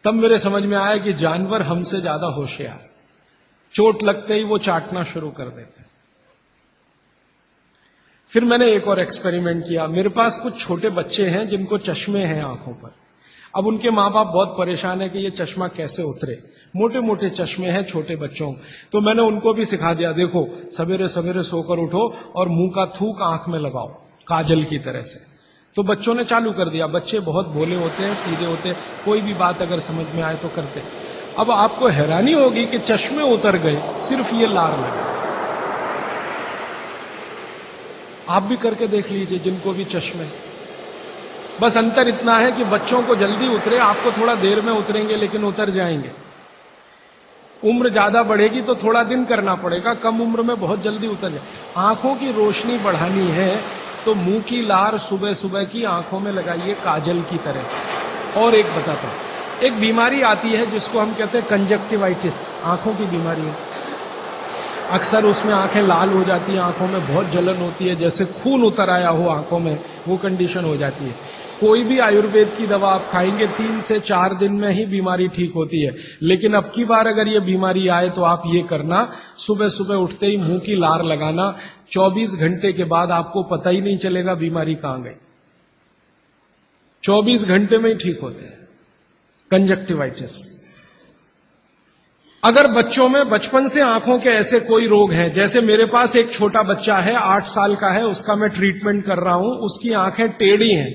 तब मेरे समझ में आया कि जानवर हमसे ज्यादा होशियार, चोट लगते ही वो चाटना शुरू कर देते। फिर मैंने एक और एक्सपेरिमेंट किया। मेरे पास कुछ छोटे बच्चे हैं जिनको चश्मे हैं आंखों पर। अब उनके मां बाप बहुत परेशान है कि ये चश्मा कैसे उतरे, मोटे मोटे चश्मे हैं छोटे बच्चों। तो मैंने उनको भी सिखा दिया, देखो सवेरे सवेरे सोकर उठो और मुंह का थूक आंख में लगाओ काजल की तरह से। तो बच्चों ने चालू कर दिया। बच्चे बहुत भोले होते हैं, सीधे होते हैं, कोई भी बात अगर समझ में आए तो करते। अब आपको हैरानी होगी कि चश्मे उतर गए, सिर्फ ये लार लगा। आप भी करके देख लीजिए जिनको भी चश्मे। बस अंतर इतना है कि बच्चों को जल्दी उतरे, आपको थोड़ा देर में उतरेंगे लेकिन उतर जाएंगे। उम्र ज्यादा बढ़ेगी तो थोड़ा दिन करना पड़ेगा, कम उम्र में बहुत जल्दी उतर जाए। आंखों की रोशनी बढ़ानी है तो मुंह की लार सुबह सुबह की आंखों में लगाइए काजल की तरह से। और एक बताता हूं, एक बीमारी आती है जिसको हम कहते हैं कंजक्टिवाइटिस, आंखों की बीमारी है। अक्सर उसमें आंखें लाल हो जाती हैं, आंखों में बहुत जलन होती है, जैसे खून उतर आया हो आंखों में, वो कंडीशन हो जाती है। कोई भी आयुर्वेद की दवा आप खाएंगे 3 से 4 दिन में ही बीमारी ठीक होती है। लेकिन अब की बार अगर ये बीमारी आए तो आप ये करना, सुबह सुबह उठते ही मुंह की लार लगाना। 24 घंटे के बाद आपको पता ही नहीं चलेगा बीमारी कहां गई। 24 घंटे में ही ठीक होते हैं कंजक्टिवाइटिस। अगर बच्चों में बचपन से आंखों के ऐसे कोई रोग हैं, जैसे मेरे पास एक छोटा बच्चा है 8 साल का है, उसका मैं ट्रीटमेंट कर रहा हूं, उसकी आंखें टेढ़ी हैं,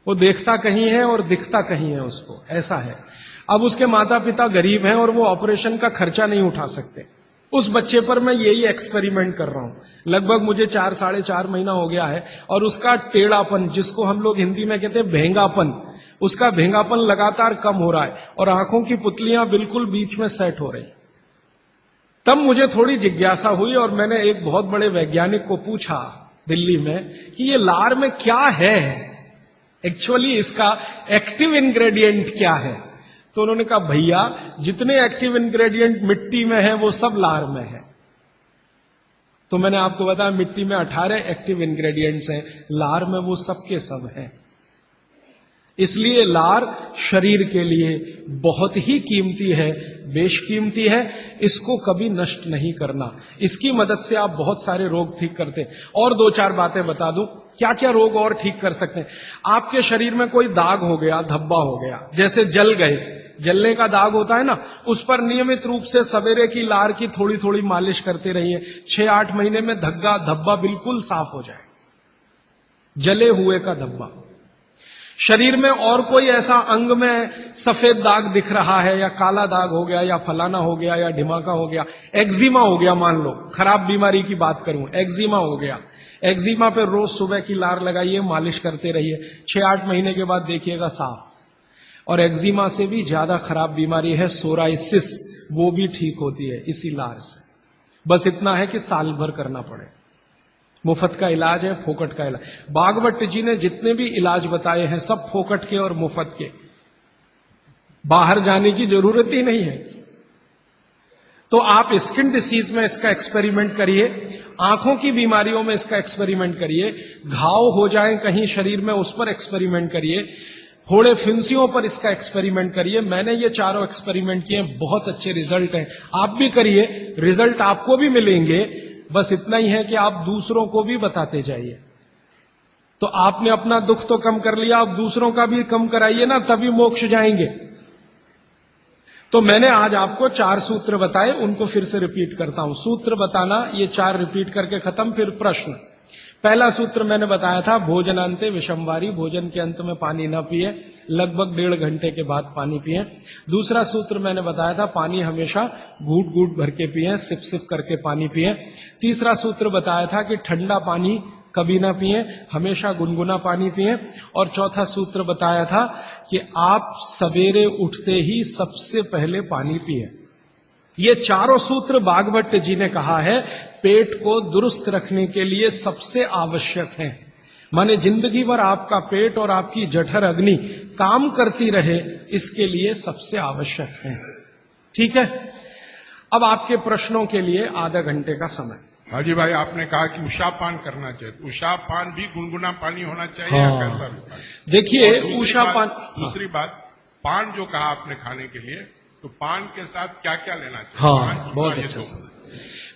वो देखता कहीं है और दिखता कहीं है, उसको ऐसा है। अब उसके माता पिता गरीब हैं और वो ऑपरेशन का खर्चा नहीं उठा सकते। उस बच्चे पर मैं यही एक्सपेरिमेंट कर रहा हूं। लगभग मुझे 4 साढ़े 4 महीना हो गया है, और उसका टेढ़ापन, जिसको हम लोग हिंदी में कहते हैं भेंगापन, उसका भेंगापन लगातार कम हो रहा है और आंखों की पुतलियां बिल्कुल बीच में सेट हो रही। तब मुझे थोड़ी जिज्ञासा हुई और मैंने एक बहुत बड़े वैज्ञानिक को पूछा दिल्ली में कि ये लार में क्या है, एक्चुअली इसका एक्टिव इंग्रेडिएंट क्या है। तो उन्होंने कहा भैया जितने एक्टिव इंग्रेडिएंट मिट्टी में है वो सब लार में है। तो मैंने आपको बताया मिट्टी में 18 एक्टिव इंग्रेडिएंट्स हैं, लार में वो सब के सब हैं। इसलिए लार शरीर के लिए बहुत ही कीमती है, बेशकीमती है, इसको कभी नष्ट नहीं करना। इसकी मदद से आप बहुत सारे रोग ठीक करते हैं। और 2-4 बातें बता दूं क्या क्या रोग और ठीक कर सकते हैं। आपके शरीर में कोई दाग हो गया, धब्बा हो गया, जैसे जल गए, जलने का दाग होता है ना, उस पर नियमित रूप से सवेरे की लार की थोड़ी थोड़ी मालिश करते रहिए। 6-8 महीने में धब्बा बिल्कुल साफ हो जाए, जले हुए का धब्बा। शरीर में और कोई ऐसा अंग में सफेद दाग दिख रहा है, या काला दाग हो गया, या फलाना हो गया, या ढिमाका हो गया, एक्जिमा हो गया, मान लो खराब बीमारी की बात करूं, एक्जिमा हो गया, एक्जिमा पे रोज सुबह की लार लगाइए, मालिश करते रहिए, 6-8 महीने के बाद देखिएगा साफ। और एक्जिमा से भी ज्यादा खराब बीमारी है सोराइसिस, वो भी ठीक होती है इसी लार से। बस इतना है कि साल भर करना पड़े। मुफ्त का इलाज है, फोकट का इलाज। भागवत जी ने जितने भी इलाज बताए हैं सब फोकट के और मुफ्त के, बाहर जाने की जरूरत ही नहीं है। तो आप स्किन डिसीज में इसका एक्सपेरिमेंट करिए, आंखों की बीमारियों में इसका एक्सपेरिमेंट करिए, घाव हो जाए कहीं शरीर में उस पर एक्सपेरिमेंट करिए, फोड़े फिंसियों पर इसका एक्सपेरिमेंट करिए। मैंने ये चारों एक्सपेरिमेंट किए, बहुत अच्छे रिजल्ट हैं। आप भी करिए, रिजल्ट आपको भी मिलेंगे। बस इतना ही है कि आप दूसरों को भी बताते जाइए। तो आपने अपना दुख तो कम कर लिया, अब दूसरों का भी कम कराइए ना, तभी मोक्ष जाएंगे। तो मैंने आज आपको 4 सूत्र बताए, उनको फिर से रिपीट करता हूं। सूत्र बताना, ये 4 रिपीट करके खत्म। फिर प्रश्न। पहला सूत्र मैंने बताया था, भोजनांते विषमवारी, भोजन के अंत में पानी न पिए, लगभग 1.5 घंटे के बाद पानी पिए। दूसरा सूत्र मैंने बताया था, पानी हमेशा घूट घूट भर के पिए, सिप सिप करके पानी पिए। तीसरा सूत्र बताया था कि ठंडा पानी कभी ना पिए, हमेशा गुनगुना पानी पिए। और चौथा सूत्र बताया था कि आप सवेरे उठते ही सबसे पहले पानी पिए। ये चारों सूत्र भागवत जी ने कहा है पेट को दुरुस्त रखने के लिए सबसे आवश्यक है। माने जिंदगी भर आपका पेट और आपकी जठर अग्नि काम करती रहे, इसके लिए सबसे आवश्यक है। ठीक है, अब आपके प्रश्नों के लिए आधा घंटे का समय। हाजी भाई, आपने कहा कि उषापान करना चाहिए, उषापान भी गुनगुना पानी होना चाहिए या कैसा? देखिए उषापान। दूसरी बात, पान जो कहा आपने खाने के लिए, तो पान के साथ क्या क्या लेना चाहिए? हाँ, बहुत अच्छा।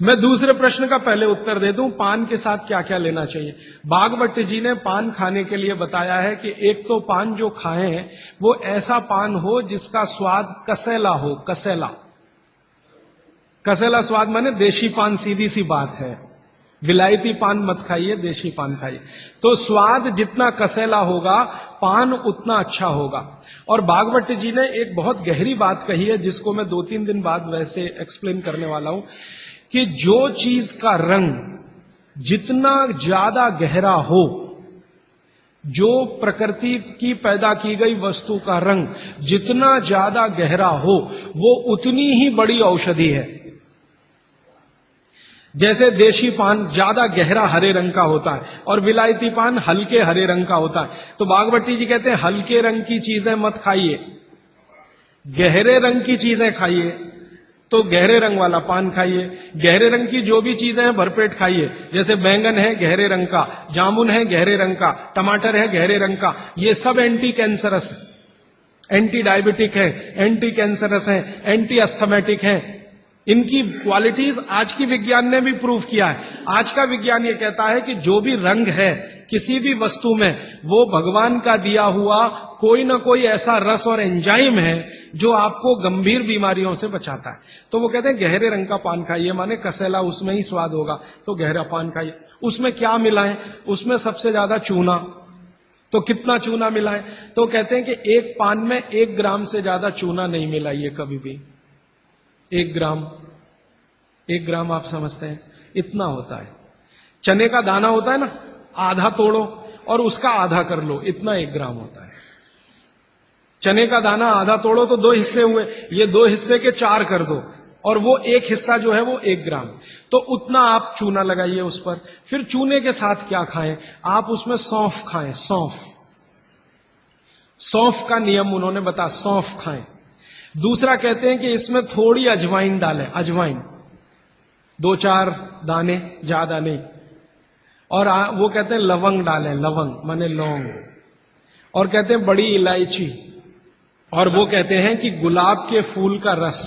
मैं दूसरे प्रश्न का पहले उत्तर दे दूं, पान के साथ क्या क्या लेना चाहिए। भागवत जी ने पान खाने के लिए बताया है कि एक तो पान जो खाएं वो ऐसा पान हो जिसका स्वाद कसेला हो। कसेला, कसेला स्वाद माने देशी पान, सीधी सी बात है। विलायती पान मत खाइए, देशी पान खाइए। तो स्वाद जितना कसेला होगा, पान उतना अच्छा होगा। और भागवत जी ने एक बहुत गहरी बात कही है, जिसको मैं 2-3 दिन बाद वैसे एक्सप्लेन करने वाला हूं, कि जो चीज का रंग जितना ज्यादा गहरा हो, जो प्रकृति की पैदा की गई वस्तु का रंग जितना ज्यादा गहरा हो, वो उतनी ही बड़ी औषधि है। जैसे देशी पान ज्यादा गहरा हरे रंग का होता है और विलायती पान हल्के हरे रंग का होता है। तो भागवती जी कहते हैं हल्के रंग की चीजें मत खाइए, गहरे रंग की चीजें खाइए। तो गहरे रंग वाला पान खाइए, गहरे रंग की जो भी चीजें हैं भरपेट खाइए। जैसे बैंगन है गहरे रंग का, जामुन है गहरे रंग का, टमाटर है गहरे रंग का। ये सब एंटी कैंसरस है, एंटी डायबिटिक है, एंटी कैंसरस है, एंटी अस्थमेटिक है। इनकी क्वालिटीज आज की विज्ञान ने भी प्रूव किया है। आज का विज्ञान ये कहता है कि जो भी रंग है किसी भी वस्तु में, वो भगवान का दिया हुआ कोई ना कोई ऐसा रस और एंजाइम है जो आपको गंभीर बीमारियों से बचाता है। तो वो कहते हैं गहरे रंग का पान खाइए, माने कसेला उसमें ही स्वाद होगा, तो गहरा पान खाइए। उसमें क्या मिलाएं? उसमें सबसे ज्यादा चूना। तो कितना चूना मिलाएं? तो कहते हैं कि एक पान में 1 ग्राम से ज्यादा चूना नहीं मिलाइए कभी भी। 1 ग्राम आप समझते हैं इतना होता है। चने का दाना होता है ना, आधा तोड़ो और उसका आधा कर लो, इतना 1 ग्राम होता है। चने का दाना आधा तोड़ो तो 2 हिस्से हुए, ये 2 हिस्से के 4 कर दो, और वो 1 हिस्सा जो है वो 1 ग्राम। तो उतना आप चूना लगाइए उस पर। फिर चूने के साथ क्या खाएं? आप उसमें सौंफ खाएं। सौंफ का नियम उन्होंने बताया, सौंफ खाएं। दूसरा कहते हैं कि इसमें थोड़ी अजवाइन डालें, अजवाइन 2-4 दाने, ज्यादा नहीं। और वो कहते हैं लवंग डालें, लवंग माने लौंग। और कहते हैं बड़ी इलायची। और वो कहते हैं कि गुलाब के फूल का रस,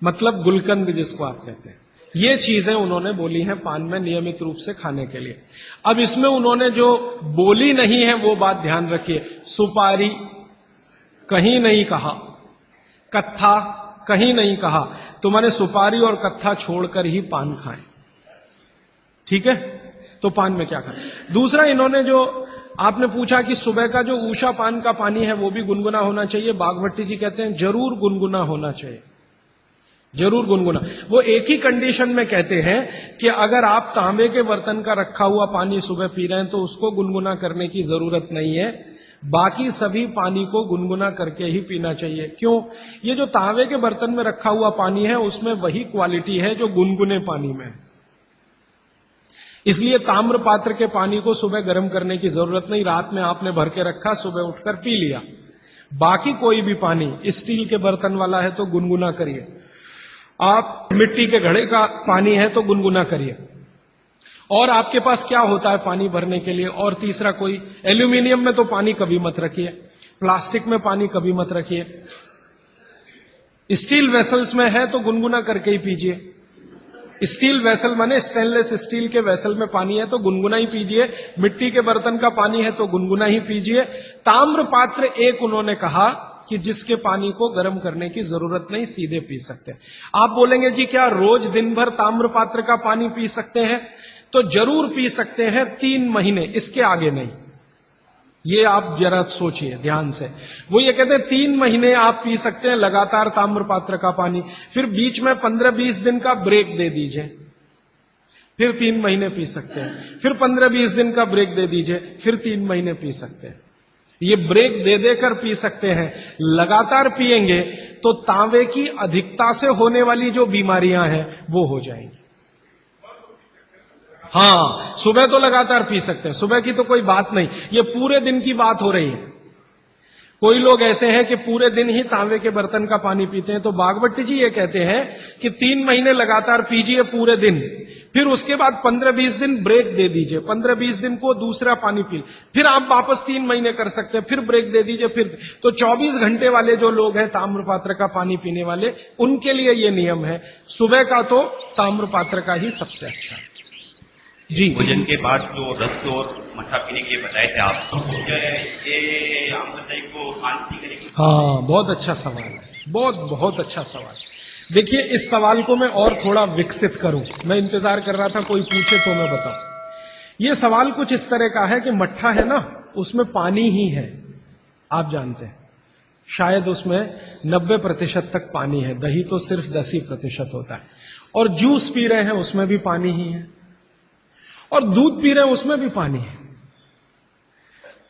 मतलब गुलकंद जिसको आप कहते हैं। ये चीजें उन्होंने बोली हैं पान में नियमित रूप से खाने के लिए। अब इसमें उन्होंने जो बोली नहीं है वो बात ध्यान रखिए। सुपारी कहीं नहीं कहा, कत्था कहीं नहीं कहा, तो मैंने सुपारी और कत्था छोड़कर ही पान खाएं। ठीक है, तो पान में क्या खाएं। दूसरा, इन्होंने जो आपने पूछा कि सुबह का जो ऊषा पान का पानी है वो भी गुनगुना होना चाहिए। बागभट्टी जी कहते हैं जरूर गुनगुना होना चाहिए, जरूर गुनगुना। वो एक ही कंडीशन में कहते हैं कि अगर आप तांबे के बर्तन का रखा हुआ पानी सुबह पी रहे हैं तो उसको गुनगुना करने की जरूरत नहीं है, बाकी सभी पानी को गुनगुना करके ही पीना चाहिए। क्यों? ये जो तांबे के बर्तन में रखा हुआ पानी है उसमें वही क्वालिटी है जो गुनगुने पानी में है, इसलिए ताम्र पात्र के पानी को सुबह गर्म करने की जरूरत नहीं। रात में आपने भर के रखा, सुबह उठकर पी लिया। बाकी कोई भी पानी स्टील के बर्तन वाला है तो गुनगुना करिए, आप मिट्टी के घड़े का पानी है तो गुनगुना करिए। और आपके पास क्या होता है पानी भरने के लिए? और तीसरा, कोई एल्यूमिनियम में तो पानी कभी मत रखिए, प्लास्टिक में पानी कभी मत रखिए। स्टील वेसल्स में है तो गुनगुना करके ही पीजिए। स्टील वेसल माने स्टेनलेस स्टील के वेसल में पानी है तो गुनगुना ही पीजिए। मिट्टी के बर्तन का पानी है तो गुनगुना ही पीजिए। ताम्र पात्र एक उन्होंने कहा कि जिसके पानी को गर्म करने की जरूरत नहीं, सीधे पी सकते हैं। आप बोलेंगे जी क्या रोज दिन भर ताम्र पात्र का पानी पी सकते हैं? तो जरूर पी सकते हैं, 3 महीने, इसके आगे नहीं। ये आप जरा सोचिए ध्यान से। वो ये कहते हैं 3 महीने आप पी सकते हैं लगातार ताम्र पात्र का पानी, फिर बीच में 15-20 दिन का ब्रेक दे दीजिए, फिर 3 महीने पी सकते हैं, फिर 15-20 दिन का ब्रेक दे दीजिए, फिर 3 महीने पी सकते हैं। ये ब्रेक दे देकर पी सकते हैं। लगातार पिएंगे तो तांबे की अधिकता से होने वाली जो बीमारियां हैं वो हो जाएंगी। हाँ, सुबह तो लगातार पी सकते हैं, सुबह की तो कोई बात नहीं, ये पूरे दिन की बात हो रही है। कोई लोग ऐसे हैं कि पूरे दिन ही तांबे के बर्तन का पानी पीते हैं, तो बागभट्टी जी ये कहते हैं कि 3 महीने लगातार पीजिए पूरे दिन, फिर उसके बाद 15-20 दिन ब्रेक दे दीजिए, 15-20 दिन को दूसरा पानी पी, फिर आप वापस 3 महीने कर सकते हैं, फिर ब्रेक दे दीजिए, फिर तो 24 घंटे वाले जो लोग हैं ताम्र पात्र का पानी पीने वाले, उनके लिए ये नियम है। सुबह का तो ताम्र पात्र का ही सबसे अच्छा है जी। भोजन के बाद जो रस और मठा पीने के लिए बताए थे आप, तो ये आमदनी को शांति करेगी? हाँ, बहुत अच्छा सवाल है, बहुत अच्छा सवाल। देखिए, इस सवाल को मैं और थोड़ा विकसित करूं, मैं इंतजार कर रहा था कोई पूछे तो मैं बताऊं। ये सवाल कुछ इस तरह का है कि मट्ठा है ना, उसमें पानी ही है, आप जानते हैं, शायद उसमें 90% तक पानी है, दही तो सिर्फ 10% होता है। और जूस पी रहे हैं उसमें भी पानी ही है, और दूध पी रहे हैं उसमें भी पानी है।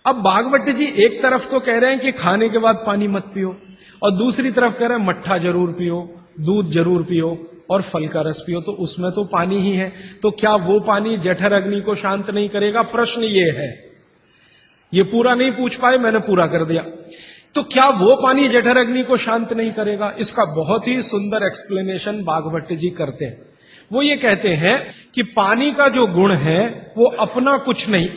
अब बागभट्टी जी एक तरफ तो कह रहे हैं कि खाने के बाद पानी मत पियो, और दूसरी तरफ कह रहे हैं मट्ठा जरूर पियो, दूध जरूर पियो और फल का रस पियो, तो उसमें तो पानी ही है। तो क्या वो पानी जठर अग्नि को शांत नहीं करेगा? प्रश्न ये है। ये पूरा नहीं पूछ पाए, मैंने पूरा कर दिया। तो क्या वो पानी जठर अग्नि को शांत नहीं करेगा? इसका बहुत ही सुंदर एक्सप्लेनेशन बागभट्टी जी करते हैं। वो ये कहते हैं कि पानी का जो गुण है वो अपना कुछ नहीं,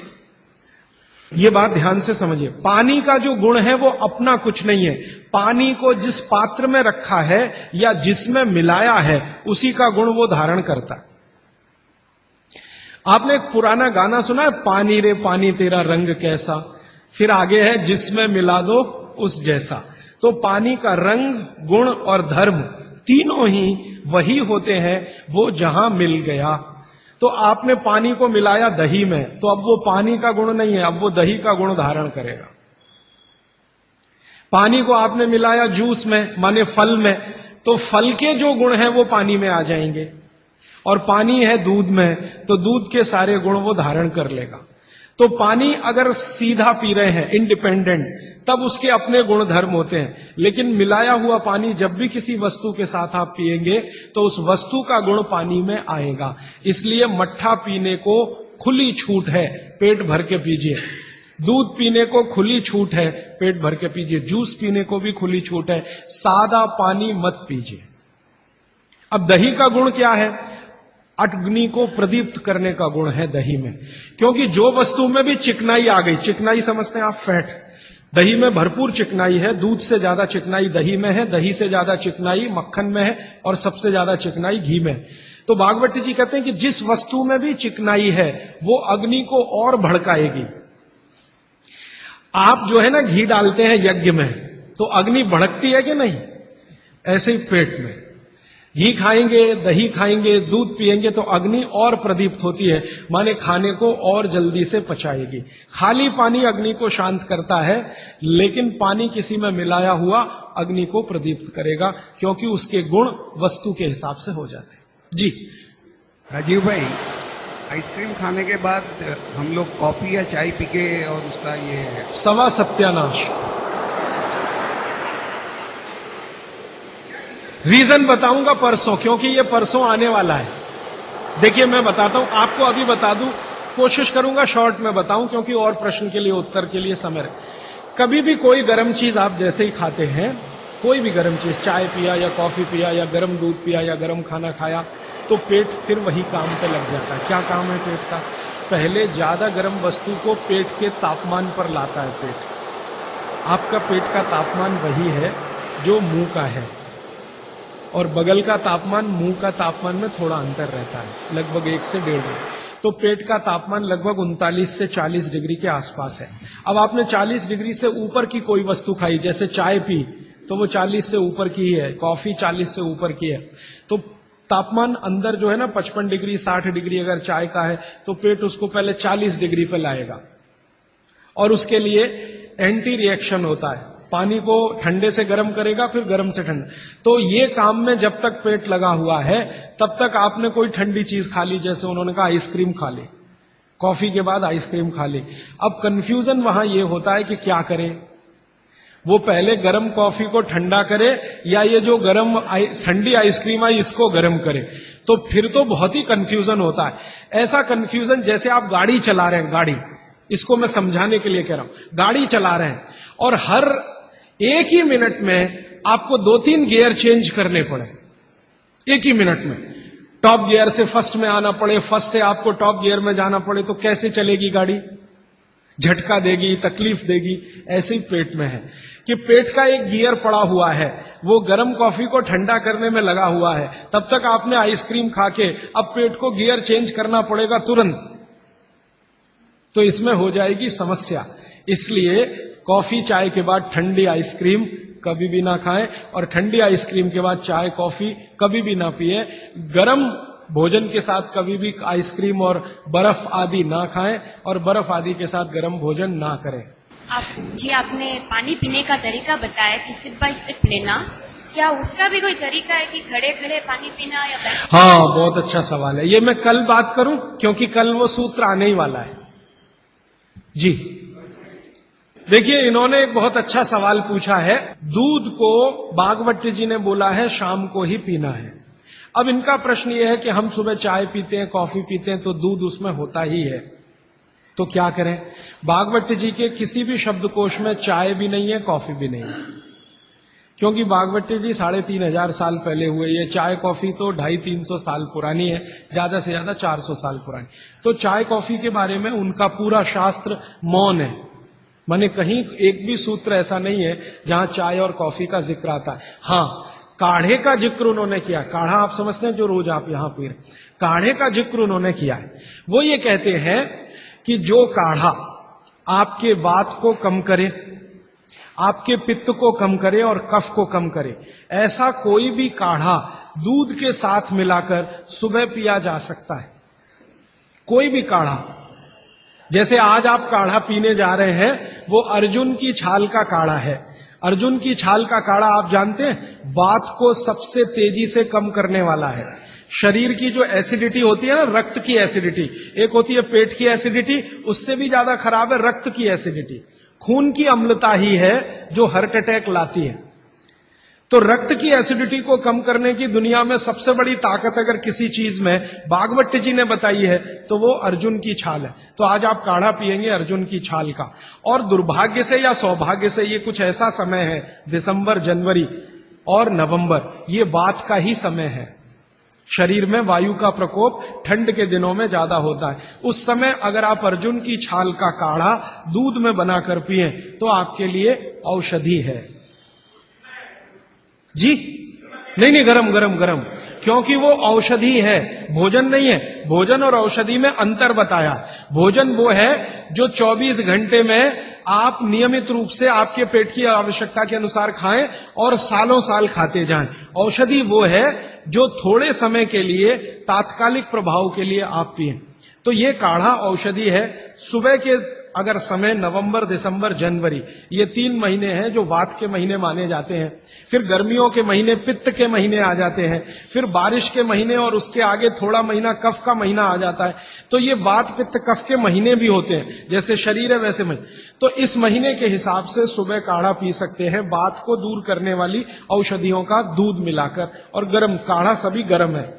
ये बात ध्यान से समझिए, पानी का जो गुण है वो अपना कुछ नहीं है। पानी को जिस पात्र में रखा है या जिसमें मिलाया है उसी का गुण वो धारण करता है। आपने एक पुराना गाना सुना है, पानी रे पानी तेरा रंग कैसा, फिर आगे है जिसमें मिला दो उस जैसा। तो पानी का रंग, गुण और धर्म तीनों ही वही होते हैं वो जहां मिल गया। तो आपने पानी को मिलाया दही में, तो अब वो पानी का गुण नहीं है, अब वो दही का गुण धारण करेगा। पानी को आपने मिलाया जूस में, माने फल में, तो फल के जो गुण हैं वो पानी में आ जाएंगे। और पानी है दूध में, तो दूध के सारे गुण वो धारण कर लेगा। तो पानी अगर सीधा पी रहे हैं इंडिपेंडेंट, तब उसके अपने गुण धर्म होते हैं, लेकिन मिलाया हुआ पानी जब भी किसी वस्तु के साथ आप पिएंगे तो उस वस्तु का गुण पानी में आएगा। इसलिए मट्ठा पीने को खुली छूट है, पेट भर के पीजिए। दूध पीने को खुली छूट है, पेट भर के पीजिए। जूस पीने को भी खुली छूट है, सादा पानी मत पीजिए। अब दही का गुण क्या है? अग्नि को प्रदीप्त करने का गुण है दही में, क्योंकि जो वस्तु में भी चिकनाई आ गई, चिकनाई समझते हैं आप, फैट, दही में भरपूर चिकनाई है। दूध से ज्यादा चिकनाई दही में है, दही से ज्यादा चिकनाई मक्खन में है, और सबसे ज्यादा चिकनाई घी में। तो भागवत जी कहते हैं कि जिस वस्तु में भी चिकनाई है वो अग्नि को और भड़काएगी। आप जो है ना घी डालते हैं यज्ञ में, तो अग्नि भड़कती है कि नहीं? ऐसे ही पेट में घी खाएंगे, दही खाएंगे, दूध पिएंगे तो अग्नि और प्रदीप्त होती है, माने खाने को और जल्दी से पचाएगी। खाली पानी अग्नि को शांत करता है, लेकिन पानी किसी में मिलाया हुआ अग्नि को प्रदीप्त करेगा, क्योंकि उसके गुण वस्तु के हिसाब से हो जाते हैं। जी राजीव भाई, आइसक्रीम खाने के बाद हम लोग कॉफी या चाय पी के, और उसका ये सवा सत्यानाश। रीजन बताऊंगा परसों, क्योंकि ये परसों आने वाला है। देखिए मैं बताता हूं आपको, अभी बता दूं, कोशिश करूंगा शॉर्ट में बताऊं, क्योंकि और प्रश्न के लिए, उत्तर के लिए समय रहे। कभी भी कोई गर्म चीज आप जैसे ही खाते हैं, कोई भी गर्म चीज, चाय पिया या कॉफी पिया या गर्म दूध पिया या गर्म खाना खाया, तो पेट फिर वही काम पे लग जाता है। क्या काम है पेट का? पहले ज्यादा गर्म वस्तु को पेट के तापमान पर लाता है पेट। आपका पेट का तापमान वही है जो मुंह का है, और बगल का तापमान मुंह का तापमान में थोड़ा अंतर रहता है, लगभग 1 से 1.5 डिग्री। तो पेट का तापमान लगभग 39 से 40 डिग्री के आसपास है। अब आपने 40 डिग्री से ऊपर की कोई वस्तु खाई, जैसे चाय पी, तो वो 40 से ऊपर की है, कॉफी 40 से ऊपर की है, तो तापमान अंदर जो है ना 55 डिग्री 60 डिग्री अगर चाय का है, तो पेट उसको पहले 40 डिग्री पे लाएगा, और उसके लिए एंटी रिएक्शन होता है, पानी को ठंडे से गर्म करेगा, फिर गर्म से ठंडा। तो ये काम में जब तक पेट लगा हुआ है, तब तक आपने कोई ठंडी चीज खा ली, जैसे उन्होंने कहा आइसक्रीम खा ली, कॉफी के बाद आइसक्रीम खा ली। अब कंफ्यूजन वहां ये होता है कि क्या करें, वो पहले गर्म कॉफी को ठंडा करे, या ये जो गर्म ठंडी आइसक्रीम आई इसको गर्म करे, तो फिर तो बहुत ही कंफ्यूजन होता है। ऐसा कंफ्यूजन जैसे आप गाड़ी चला रहे हैं, गाड़ी, इसको मैं समझाने के लिए कह रहा हूं, गाड़ी चला रहे हैं और हर 1 ही मिनट में आपको 2-3 गियर चेंज करने पड़े, 1 ही मिनट में। टॉप गियर से फर्स्ट में आना पड़े, फर्स्ट से आपको टॉप गियर में जाना पड़े, तो कैसे चलेगी गाड़ी? झटका देगी, तकलीफ देगी। ऐसे ही पेट में है कि पेट का एक गियर पड़ा हुआ है, वो गर्म कॉफी को ठंडा करने में लगा हुआ है, तब तक आपने आइसक्रीम खा के अब पेट को गियर चेंज करना पड़ेगा तुरंत, तो इसमें हो जाएगी समस्या। इसलिए कॉफी चाय के बाद ठंडी आइसक्रीम कभी भी ना खाएं, और ठंडी आइसक्रीम के बाद चाय कॉफी कभी भी ना पिए। गरम भोजन के साथ कभी भी आइसक्रीम और बर्फ आदि ना खाएं, और बर्फ आदि के साथ गर्म भोजन ना करें। आपने पानी पीने का तरीका बताया कि सिप बाय सिप लेना, क्या उसका भी कोई तरीका है कि खड़े खड़े पानी पीना या बैठ? हाँ, बहुत अच्छा सवाल है, ये मैं कल बात करूं, क्योंकि कल वो सूत्र आने ही वाला है। जी देखिए, इन्होंने एक बहुत अच्छा सवाल पूछा है। दूध को भागवत जी ने बोला है शाम को ही पीना है। अब इनका प्रश्न यह है कि हम सुबह चाय पीते हैं, कॉफी पीते हैं, तो दूध उसमें होता ही है, तो क्या करें? भागवत जी के किसी भी शब्दकोश में चाय भी नहीं है, कॉफी भी नहीं है, क्योंकि भागवत जी 3500 साल पहले हुए। ये चाय कॉफी तो 250-300 साल पुरानी है, ज्यादा से ज्यादा 400 साल पुरानी। तो चाय कॉफी के बारे में उनका पूरा शास्त्र मौन है, माने कहीं एक भी सूत्र ऐसा नहीं है जहां चाय और कॉफी का जिक्र आता है। हाँ, काढ़े का जिक्र उन्होंने किया। काढ़ा आप समझते हैं जो रोज आप यहां पी रहे, काढ़े का जिक्र उन्होंने किया है। वो ये कहते हैं कि जो काढ़ा आपके वात को कम करे, आपके पित्त को कम करे और कफ को कम करे, ऐसा कोई भी काढ़ा दूध के साथ मिलाकर सुबह पिया जा सकता है। कोई भी काढ़ा, जैसे आज आप काढ़ा पीने जा रहे हैं, वो अर्जुन की छाल का काढ़ा है। अर्जुन की छाल का काढ़ा आप जानते हैं, वात को सबसे तेजी से कम करने वाला है। शरीर की जो एसिडिटी होती है ना, रक्त की एसिडिटी, एक होती है पेट की एसिडिटी, उससे भी ज्यादा खराब है रक्त की एसिडिटी। खून की अम्लता ही है जो हार्ट अटैक लाती है। तो रक्त की एसिडिटी को कम करने की दुनिया में सबसे बड़ी ताकत अगर किसी चीज में बागवट जी ने बताई है तो वो अर्जुन की छाल है। तो आज आप काढ़ा पिएंगे अर्जुन की छाल का। और दुर्भाग्य से या सौभाग्य से ये कुछ ऐसा समय है, दिसंबर, जनवरी और नवंबर, ये वात का ही समय है। शरीर में वायु का प्रकोप ठंड के दिनों में ज्यादा होता है। उस समय अगर आप अर्जुन की छाल का काढ़ा दूध में बनाकर पिए तो आपके लिए औषधि है। जी नहीं, गरम गरम गरम, क्योंकि वो औषधि है, भोजन नहीं है। भोजन और औषधि में अंतर बताया। भोजन वो है जो 24 घंटे में आप नियमित रूप से आपके पेट की आवश्यकता के अनुसार खाएं और सालों साल खाते जाएं। औषधि वो है जो थोड़े समय के लिए, तात्कालिक प्रभाव के लिए आप पिएं। तो ये काढ़ा औषधि है। सुबह के अगर समय नवंबर, दिसंबर, जनवरी, ये 3 महीने हैं जो वात के महीने माने जाते हैं। फिर गर्मियों के महीने पित्त के महीने आ जाते हैं। फिर बारिश के महीने और उसके आगे थोड़ा महीना कफ का महीना आ जाता है। तो ये वात, पित्त, कफ के महीने भी होते हैं। जैसे शरीर है वैसे महीने। तो इस महीने के हिसाब से सुबह काढ़ा पी सकते हैं, वात को दूर करने वाली औषधियों का दूध मिलाकर। और गर्म काढ़ा सभी गर्म है,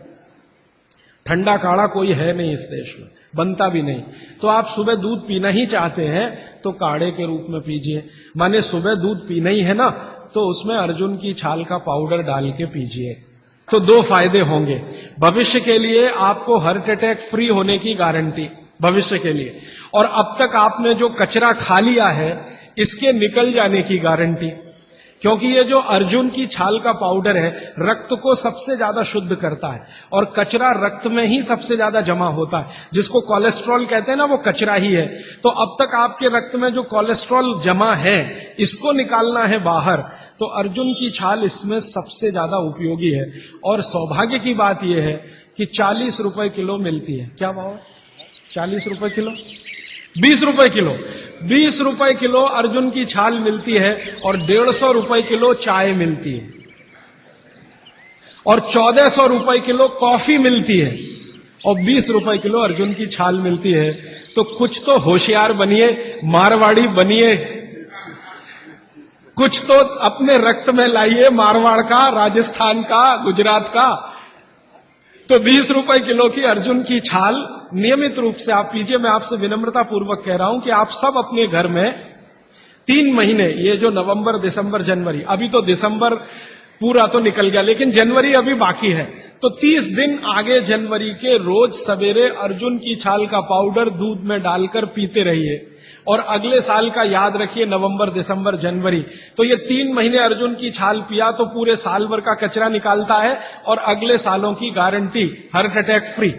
ठंडा काढ़ा कोई है नहीं इस देश में, बनता भी नहीं। तो आप सुबह दूध पीना ही चाहते हैं तो काढ़े के रूप में पीजिए। माने सुबह दूध पीना ही है ना, तो उसमें अर्जुन की छाल का पाउडर डाल के पीजिए। तो 2 फायदे होंगे। भविष्य के लिए आपको हार्ट अटैक फ्री होने की गारंटी, भविष्य के लिए। और अब तक आपने जो कचरा खा लिया है इसके निकल जाने की गारंटी। क्योंकि ये जो अर्जुन की छाल का पाउडर है रक्त को सबसे ज्यादा शुद्ध करता है। और कचरा रक्त में ही सबसे ज्यादा जमा होता है, जिसको कोलेस्ट्रॉल कहते हैं ना, वो कचरा ही है। तो अब तक आपके रक्त में जो कोलेस्ट्रॉल जमा है इसको निकालना है बाहर, तो अर्जुन की छाल इसमें सबसे ज्यादा उपयोगी है। और सौभाग्य की बात यह है कि 40 रुपए किलो मिलती है। क्या भाव है? 40 रुपए किलो, 20 रुपए किलो, 20 रुपए किलो अर्जुन की छाल मिलती है। और 150 रुपए किलो चाय मिलती है। और 1400 रुपए किलो कॉफी मिलती है। और 20 रुपए किलो अर्जुन की छाल मिलती है। तो कुछ तो होशियार बनिए, मारवाड़ी बनिए, कुछ तो अपने रक्त में लाइए, मारवाड़ का, राजस्थान का, गुजरात का। तो 20 रुपए किलो की अर्जुन की छाल नियमित रूप से आप पीजिए। मैं आपसे विनम्रता पूर्वक कह रहा हूं कि आप सब अपने घर में 3 महीने, ये जो नवंबर, दिसंबर, जनवरी, अभी तो दिसंबर पूरा तो निकल गया लेकिन जनवरी अभी बाकी है, तो 30 दिन आगे जनवरी के रोज सवेरे अर्जुन की छाल का पाउडर दूध में डालकर पीते रहिए। और अगले साल का याद रखिए, नवंबर, दिसंबर, जनवरी, तो ये 3 महीने अर्जुन की छाल पिया तो पूरे साल भर का कचरा निकालता है। और अगले सालों की guarantee, heart attack free.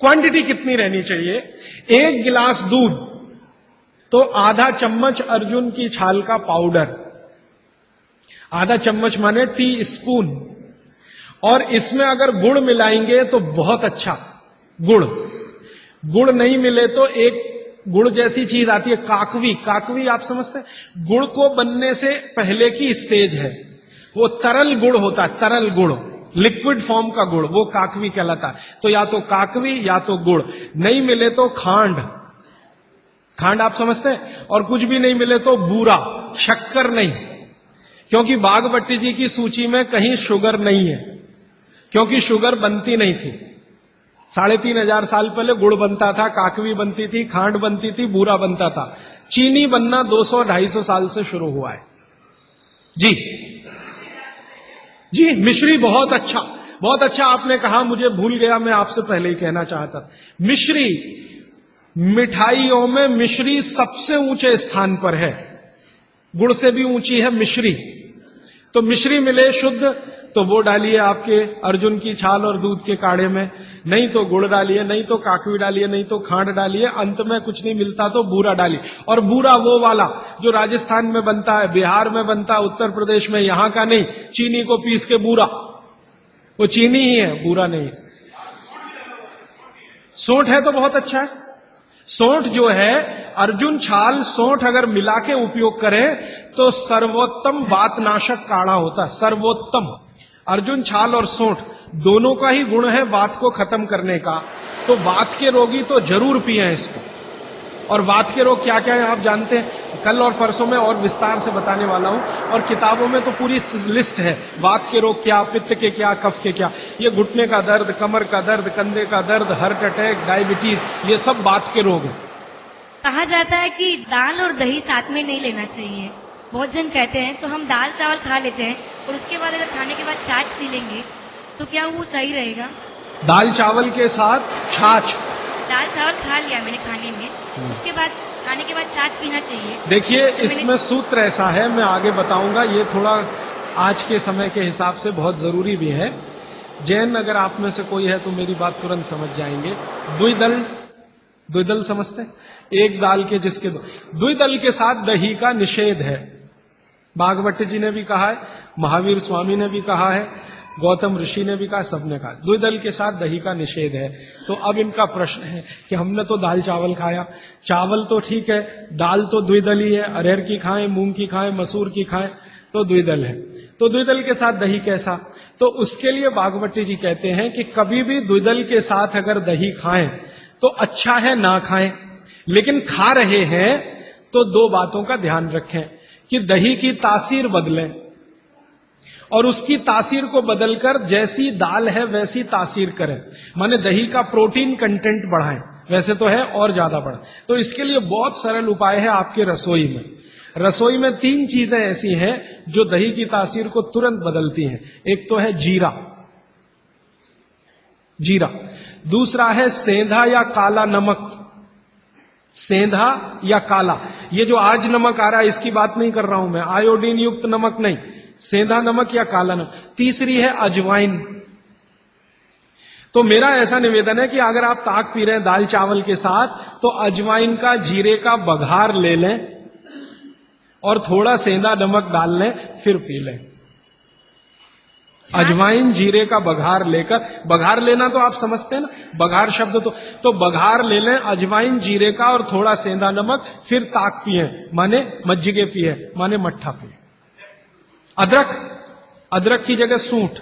Quantity कितनी रहनी चाहिए? 1 गिलास दूध तो आधा चम्मच अर्जुन की छाल का पाउडर, आधा चम्मच माने टी स्पून। और इसमें अगर गुड़ मिलाएंगे तो बहुत अच्छा। गुड़ नहीं मिले तो एक गुड़ जैसी चीज आती है, काकवी। काकवी आप समझते हैं? गुड़ को बनने से पहले की स्टेज है, वो तरल गुड़ होता है, तरल गुड़, लिक्विड फॉर्म का गुड़, वो काकवी कहलाता है। तो या तो काकवी या तो गुड़, नहीं मिले तो खांड। खांड आप समझते हैं? और कुछ भी नहीं मिले तो बूरा, शक्कर नहीं, क्योंकि बागवटी जी की सूची में कहीं शुगर नहीं है, क्योंकि शुगर बनती नहीं थी। 3500 साल पहले गुड़ बनता था, काकवी बनती थी, खांड बनती थी, बूरा बनता था। चीनी बनना 200-250 साल से शुरू हुआ है। जी मिश्री बहुत अच्छा, बहुत अच्छा आपने कहा, मुझे भूल गया, मैं आपसे पहले ही कहना चाहता था। मिश्री, मिठाइयों में मिश्री सबसे ऊंचे स्थान पर है, गुड़ से भी ऊंची है मिश्री। तो मिश्री मिले शुद्ध तो वो डालिए आपके अर्जुन की छाल और दूध के काढ़े में, नहीं तो गुड़ डालिए, नहीं तो काकवी डालिए, नहीं तो खांड डालिए, अंत में कुछ नहीं मिलता तो बूरा डालिए। और बूरा वो वाला जो राजस्थान में बनता है, बिहार में बनता है, उत्तर प्रदेश में, यहां का नहीं, चीनी को पीस के बूरा, वो चीनी ही है, बूरा नहीं। सोंठ है तो बहुत अच्छा है। सोंठ जो है, अर्जुन छाल सोंठ अगर मिला के उपयोग करें तो सर्वोत्तम वातनाशक काढ़ा होता है, सर्वोत्तम। अर्जुन छाल और सोंठ दोनों का ही गुण है वात को खत्म करने का। तो वात के रोगी तो जरूर पिए इसको। और वात के रोग क्या क्या है आप जानते हैं? कल और परसों में और विस्तार से बताने वाला हूं, और किताबों में तो पूरी लिस्ट है, वात के रोग क्या, पित्त के क्या, कफ के क्या, ये घुटने का दर्द, कमर का दर्द, कंधे का दर्द, हार्ट अटैक, डायबिटीज, ये सब वात के रोग हैं। कहा जाता है कि दाल और दही साथ में नहीं लेना चाहिए, बहुत जन कहते हैं, तो हम दाल चावल खा लेते हैं और उसके बाद अगर खाने के बाद छाछ पी लेंगे तो क्या वो सही रहेगा? दाल चावल के साथ छाछ, दाल चावल खा लिया मैंने खाने में, उसके बाद खाने के बाद छाछ पीना चाहिए? देखिए इसमें सूत्र ऐसा है, मैं आगे बताऊंगा, ये थोड़ा आज के समय के हिसाब से बहुत जरूरी भी है। जैन अगर आप में से कोई है तो मेरी बात तुरंत समझ जाएंगे। द्विदल समझते हैं? एक दाल के जिसके द्विदल के साथ दही का निषेध है। भागवत जी ने भी कहा है, महावीर स्वामी ने भी कहा है, गौतम ऋषि ने भी कहा, सबने कहा द्विदल के साथ दही का निषेध है। तो अब इनका प्रश्न है कि हमने तो दाल चावल खाया, चावल तो ठीक है, दाल तो द्विदल ही है, अरहर की खाएं, मूंग की खाएं, मसूर की खाएं तो द्विदल है, तो द्विदल के साथ दही कैसा? तो उसके लिए भागवत जी कहते हैं कि कभी भी द्विदल के साथ अगर दही खाएं तो अच्छा है ना खाएं, लेकिन खा रहे हैं तो दो बातों का ध्यान रखें कि दही की तासीर बदलें और उसकी तासीर को बदलकर जैसी दाल है वैसी तासीर करें, माने दही का प्रोटीन कंटेंट बढ़ाएं, वैसे तो है और ज्यादा बढ़ाएं। तो इसके लिए बहुत सरल उपाय है आपके रसोई में। रसोई में 3 चीजें ऐसी हैं जो दही की तासीर को तुरंत बदलती हैं। एक तो है जीरा, दूसरा है सेंधा या काला नमक, सेंधा या काला, ये जो आज नमक आ रहा है इसकी बात नहीं कर रहा हूं मैं, आयोडीन युक्त नमक नहीं, सेंधा नमक या काला नमक। तीसरी है अजवाइन। तो मेरा ऐसा निवेदन है कि अगर आप ताक पी रहे हैं दाल चावल के साथ तो अजवाइन का, जीरे का बघार ले लें और थोड़ा सेंधा नमक डाल लें, फिर पी लें। अजवाइन जीरे का बघार लेकर, बघार लेना तो आप समझते हैं ना, बघार शब्द तो बघार ले लें अजवाइन जीरे का और थोड़ा सेंधा नमक, फिर ताक पिए, माने मज्जिगे पिए, माने मट्ठा पिए। अदरक की जगह सूंठ,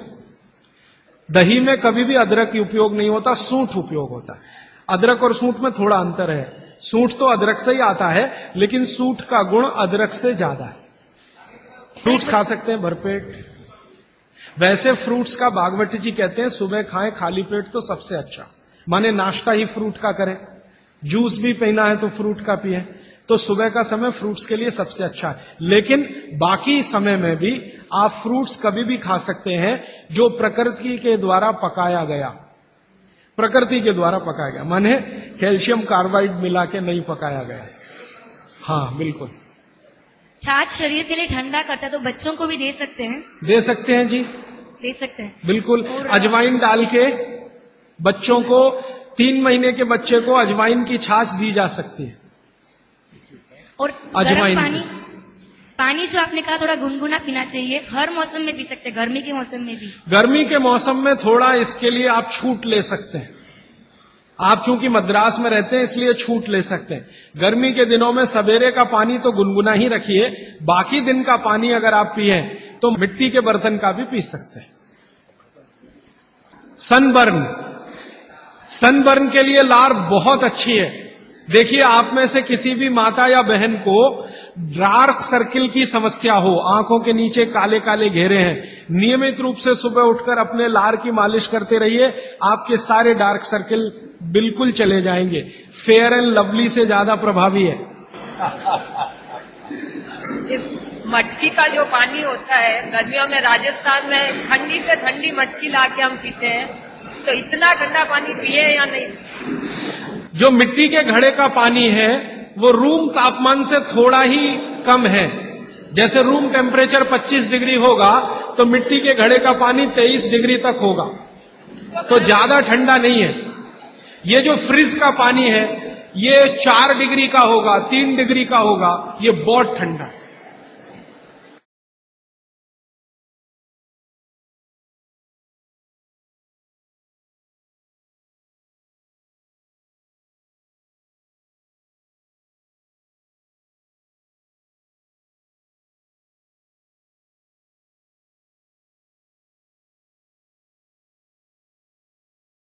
दही में कभी भी अदरक की उपयोग नहीं होता, सूंठ उपयोग होता है। अदरक और सूंठ में थोड़ा अंतर है, सूंठ तो अदरक से ही आता है लेकिन सूंठ का गुण अदरक से ज्यादा है। फ्रूट्स खा सकते हैं भरपेट, वैसे फ्रूट्स का भागवत जी कहते हैं सुबह खाएं खाली पेट तो सबसे अच्छा, माने नाश्ता ही फ्रूट का करें, जूस भी पीना है तो फ्रूट का पिए, तो सुबह का समय फ्रूट्स के लिए सबसे अच्छा है। लेकिन बाकी समय में भी आप फ्रूट्स कभी भी खा सकते हैं जो प्रकृति के द्वारा पकाया गया, माने कैल्शियम कार्बाइड मिला के नहीं पकाया गया। हाँ बिल्कुल। छाछ शरीर के लिए ठंडा करता है तो बच्चों को भी दे सकते हैं? दे सकते हैं जी, दे सकते हैं बिल्कुल। अजवाइन डाल के बच्चों को, 3 महीने के बच्चे को अजवाइन की छाछ दी जा सकती है। और अजवाइन पानी जो आपने कहा थोड़ा गुनगुना पीना चाहिए, हर मौसम में पी सकते हैं, गर्मी के मौसम में भी? गर्मी के मौसम में थोड़ा इसके लिए आप छूट ले सकते हैं। आप चूंकि मद्रास में रहते हैं इसलिए छूट ले सकते हैं। गर्मी के दिनों में सवेरे का पानी तो गुनगुना ही रखिए, बाकी दिन का पानी अगर आप पिए तो मिट्टी के बर्तन का भी पी सकते हैं। सनबर्न के लिए लार बहुत अच्छी है। देखिए आप में से किसी भी माता या बहन को डार्क सर्किल की समस्या हो, आंखों के नीचे काले काले घेरे हैं, नियमित रूप से सुबह उठकर अपने लार की मालिश करते रहिए, आपके सारे डार्क सर्किल बिल्कुल चले जाएंगे। फेयर एंड लवली से ज्यादा प्रभावी है। मटकी का जो पानी होता है गर्मियों में राजस्थान में ठंडी से ठंडी मटकी लाके हम पीते हैं, तो इतना ठंडा पानी पिए या नहीं? जो मिट्टी के घड़े का पानी है वो रूम तापमान से थोड़ा ही कम है। जैसे रूम टेम्परेचर 25 डिग्री होगा तो मिट्टी के घड़े का पानी 23 डिग्री तक होगा, तो ज्यादा ठंडा नहीं है। ये जो फ्रिज का पानी है ये 4 डिग्री का होगा, 3 डिग्री का होगा, ये बहुत ठंडा है।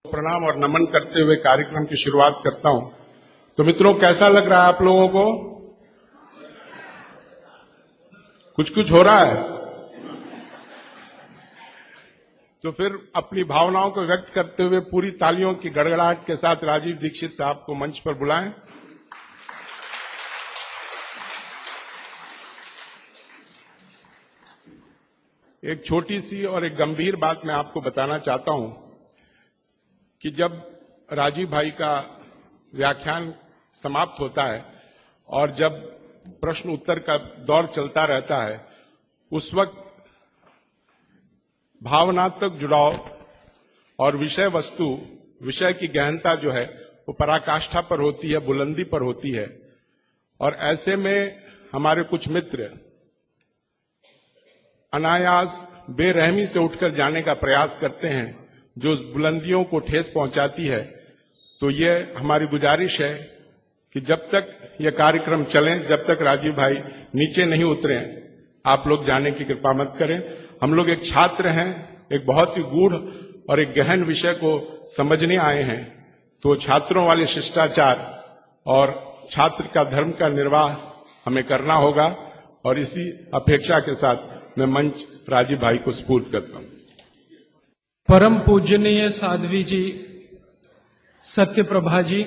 प्रणाम और नमन करते हुए कार्यक्रम की शुरुआत करता हूं। तो मित्रों कैसा लग रहा है आप लोगों को? कुछ हो रहा है। तो फिर अपनी भावनाओं को व्यक्त करते हुए पूरी तालियों की गड़गड़ाहट के साथ राजीव दीक्षित साहब को मंच पर बुलाएं। एक छोटी सी और एक गंभीर बात मैं आपको बताना चाहता हूं कि जब राजीव भाई का व्याख्यान समाप्त होता है और जब प्रश्न उत्तर का दौर चलता रहता है, उस वक्त भावनात्मक जुड़ाव और विषय वस्तु, विषय की गहनता जो है वो पराकाष्ठा पर होती है, बुलंदी पर होती है। और ऐसे में हमारे कुछ मित्र अनायास बेरहमी से उठकर जाने का प्रयास करते हैं, जो उस बुलंदियों को ठेस पहुंचाती है। तो ये हमारी गुजारिश है कि जब तक ये कार्यक्रम चले, जब तक राजीव भाई नीचे नहीं उतरे, आप लोग जाने की कृपा मत करें। हम लोग एक छात्र हैं, एक बहुत ही गूढ़ और एक गहन विषय को समझने आए हैं। तो छात्रों वाले शिष्टाचार और छात्र का धर्म का निर्वाह हमें करना होगा। और इसी अपेक्षा के साथ मैं मंच राजीव भाई को सुपुर्द करता हूं। परम पूजनीय साध्वी जी, सत्य प्रभा जी,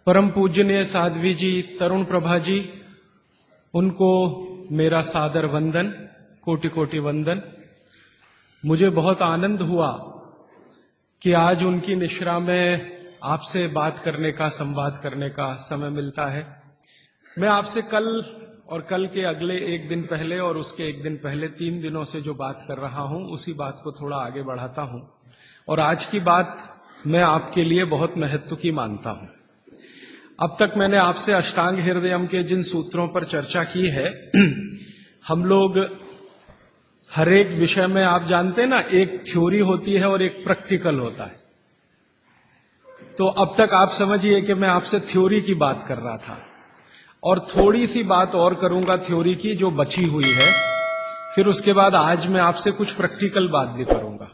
परम पूजनीय साध्वी जी, तरुण प्रभा जी, उनको मेरा सादर वंदन, कोटि कोटि वंदन। मुझे बहुत आनंद हुआ कि आज उनकी निश्रा में आपसे बात करने का, संवाद करने का समय मिलता है। मैं आपसे कल और कल के अगले एक दिन पहले और उसके एक दिन पहले 3 दिनों से जो बात कर रहा हूं, उसी बात को थोड़ा आगे बढ़ाता हूं। और आज की बात मैं आपके लिए बहुत महत्व की मानता हूं। अब तक मैंने आपसे अष्टांग हृदयम के जिन सूत्रों पर चर्चा की है, हम लोग हर एक विषय में, आप जानते हैं ना, एक थ्योरी होती है और एक प्रैक्टिकल होता है। तो अब तक आप समझिए कि मैं आपसे थ्योरी की बात कर रहा था और थोड़ी सी बात और करूंगा थ्योरी की जो बची हुई है। फिर उसके बाद आज मैं आपसे कुछ प्रैक्टिकल बात भी करूंगा।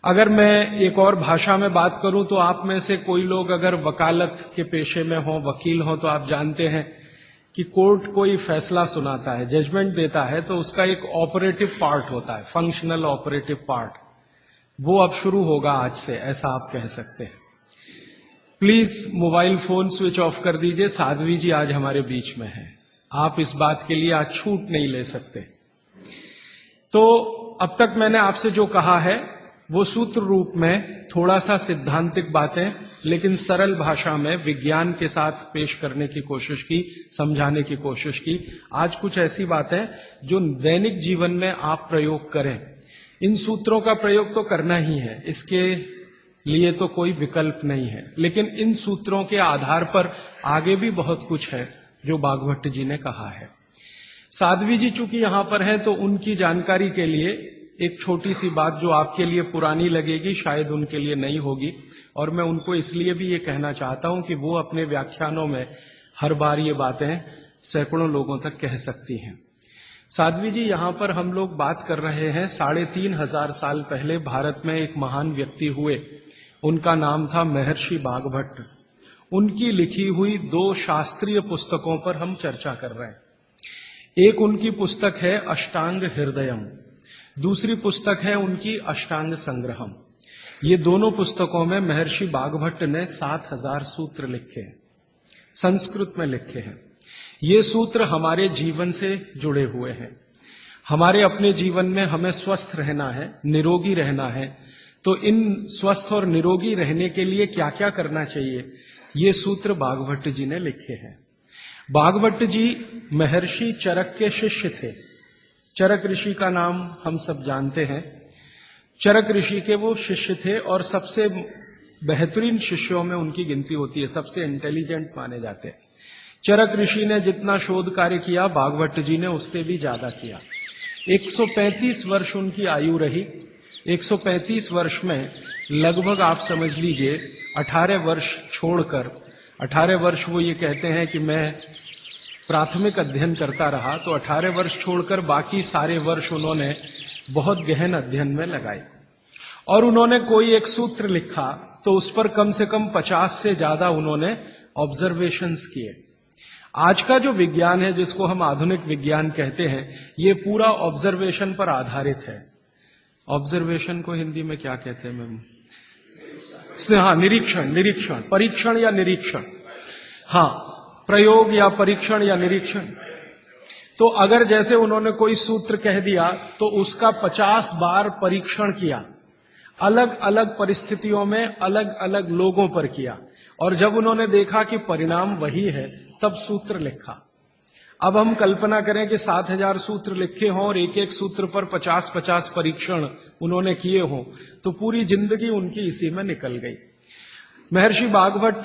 अगर मैं एक और भाषा में बात करूं तो आप में से कोई लोग अगर वकालत के पेशे में हो, वकील हो, तो आप जानते हैं कि कोर्ट कोई फैसला सुनाता है, जजमेंट देता है, तो उसका एक ऑपरेटिव पार्ट होता है, फंक्शनल ऑपरेटिव पार्ट। वो अब शुरू होगा आज से, ऐसा आप कह सकते हैं। Please mobile phone switch off कर दीजिए, साध्वी जी आज हमारे बीच में हैं। आप इस बात के लिए आज छूट नहीं ले सकते। तो अब तक मैंने आपसे जो कहा है वो सूत्र रूप में थोड़ा सा सिद्धांतिक बातें, लेकिन सरल भाषा में विज्ञान के साथ पेश करने की कोशिश की, समझाने की कोशिश की। आज कुछ ऐसी बातें जो दैनिक जीवन में आप प्रयोग करें। इन सूत्रों का प्रयोग तो करना ही है, इसके लिए तो कोई विकल्प नहीं है, लेकिन इन सूत्रों के आधार पर आगे भी बहुत कुछ है जो भागवत जी ने कहा है। साध्वी जी चूंकि यहां पर हैं, तो उनकी जानकारी के लिए एक छोटी सी बात जो आपके लिए पुरानी लगेगी, शायद उनके लिए नहीं होगी, और मैं उनको इसलिए भी ये कहना चाहता हूं कि वो अपने व्याख्यानों में हर बार ये बातें सैकड़ों लोगों तक कह सकती हैं। साध्वी जी, यहां पर हम लोग बात कर रहे हैं 3500 साल पहले भारत में एक महान व्यक्ति हुए, उनका नाम था महर्षि भागवत। उनकी लिखी हुई 2 शास्त्रीय पुस्तकों पर हम चर्चा कर रहे हैं। एक उनकी पुस्तक है अष्टांग हृदयम, दूसरी पुस्तक है उनकी अष्टांग संग्रहम। ये दोनों पुस्तकों में महर्षि भागवत ने 7000 सूत्र लिखे हैं, संस्कृत में लिखे हैं। ये सूत्र हमारे जीवन से जुड़े हुए हैं। हमारे अपने जीवन में हमें स्वस्थ रहना है, निरोगी रहना है, तो इन स्वस्थ और निरोगी रहने के लिए क्या क्या करना चाहिए, ये सूत्र भागवत जी ने लिखे हैं। भागवत जी महर्षि चरक के शिष्य थे। चरक ऋषि का नाम हम सब जानते हैं। चरक ऋषि के वो शिष्य थे और सबसे बेहतरीन शिष्यों में उनकी गिनती होती है, सबसे इंटेलिजेंट माने जाते हैं। चरक ऋषि ने जितना शोध कार्य किया, भागवत जी ने उससे भी ज्यादा किया। 135 वर्ष उनकी आयु रही। 135 वर्ष में लगभग आप समझ लीजिए 18 वर्ष छोड़कर, 18 वर्ष वो ये कहते हैं कि मैं प्राथमिक अध्ययन करता रहा, तो 18 वर्ष छोड़कर बाकी सारे वर्ष उन्होंने बहुत गहन अध्ययन में लगाए। और उन्होंने कोई एक सूत्र लिखा तो उस पर कम से कम 50 से ज्यादा उन्होंने ऑब्जर्वेशंस किए। आज का जो विज्ञान है, जिसको हम आधुनिक विज्ञान कहते हैं, ये पूरा ऑब्जर्वेशन पर आधारित है। ऑब्जर्वेशन को हिंदी में क्या कहते हैं मैम? हाँ, निरीक्षण, परीक्षण या निरीक्षण। हाँ, प्रयोग या परीक्षण या निरीक्षण। तो अगर जैसे उन्होंने कोई सूत्र कह दिया तो उसका 50 बार परीक्षण किया, अलग अलग परिस्थितियों में अलग अलग लोगों पर किया, और जब उन्होंने देखा कि परिणाम वही है, तब सूत्र लिखा। अब हम कल्पना करें कि 7000 सूत्र लिखे हों और एक एक सूत्र पर 50-50 परीक्षण उन्होंने किए हों, तो पूरी जिंदगी उनकी इसी में निकल गई। महर्षि भागवत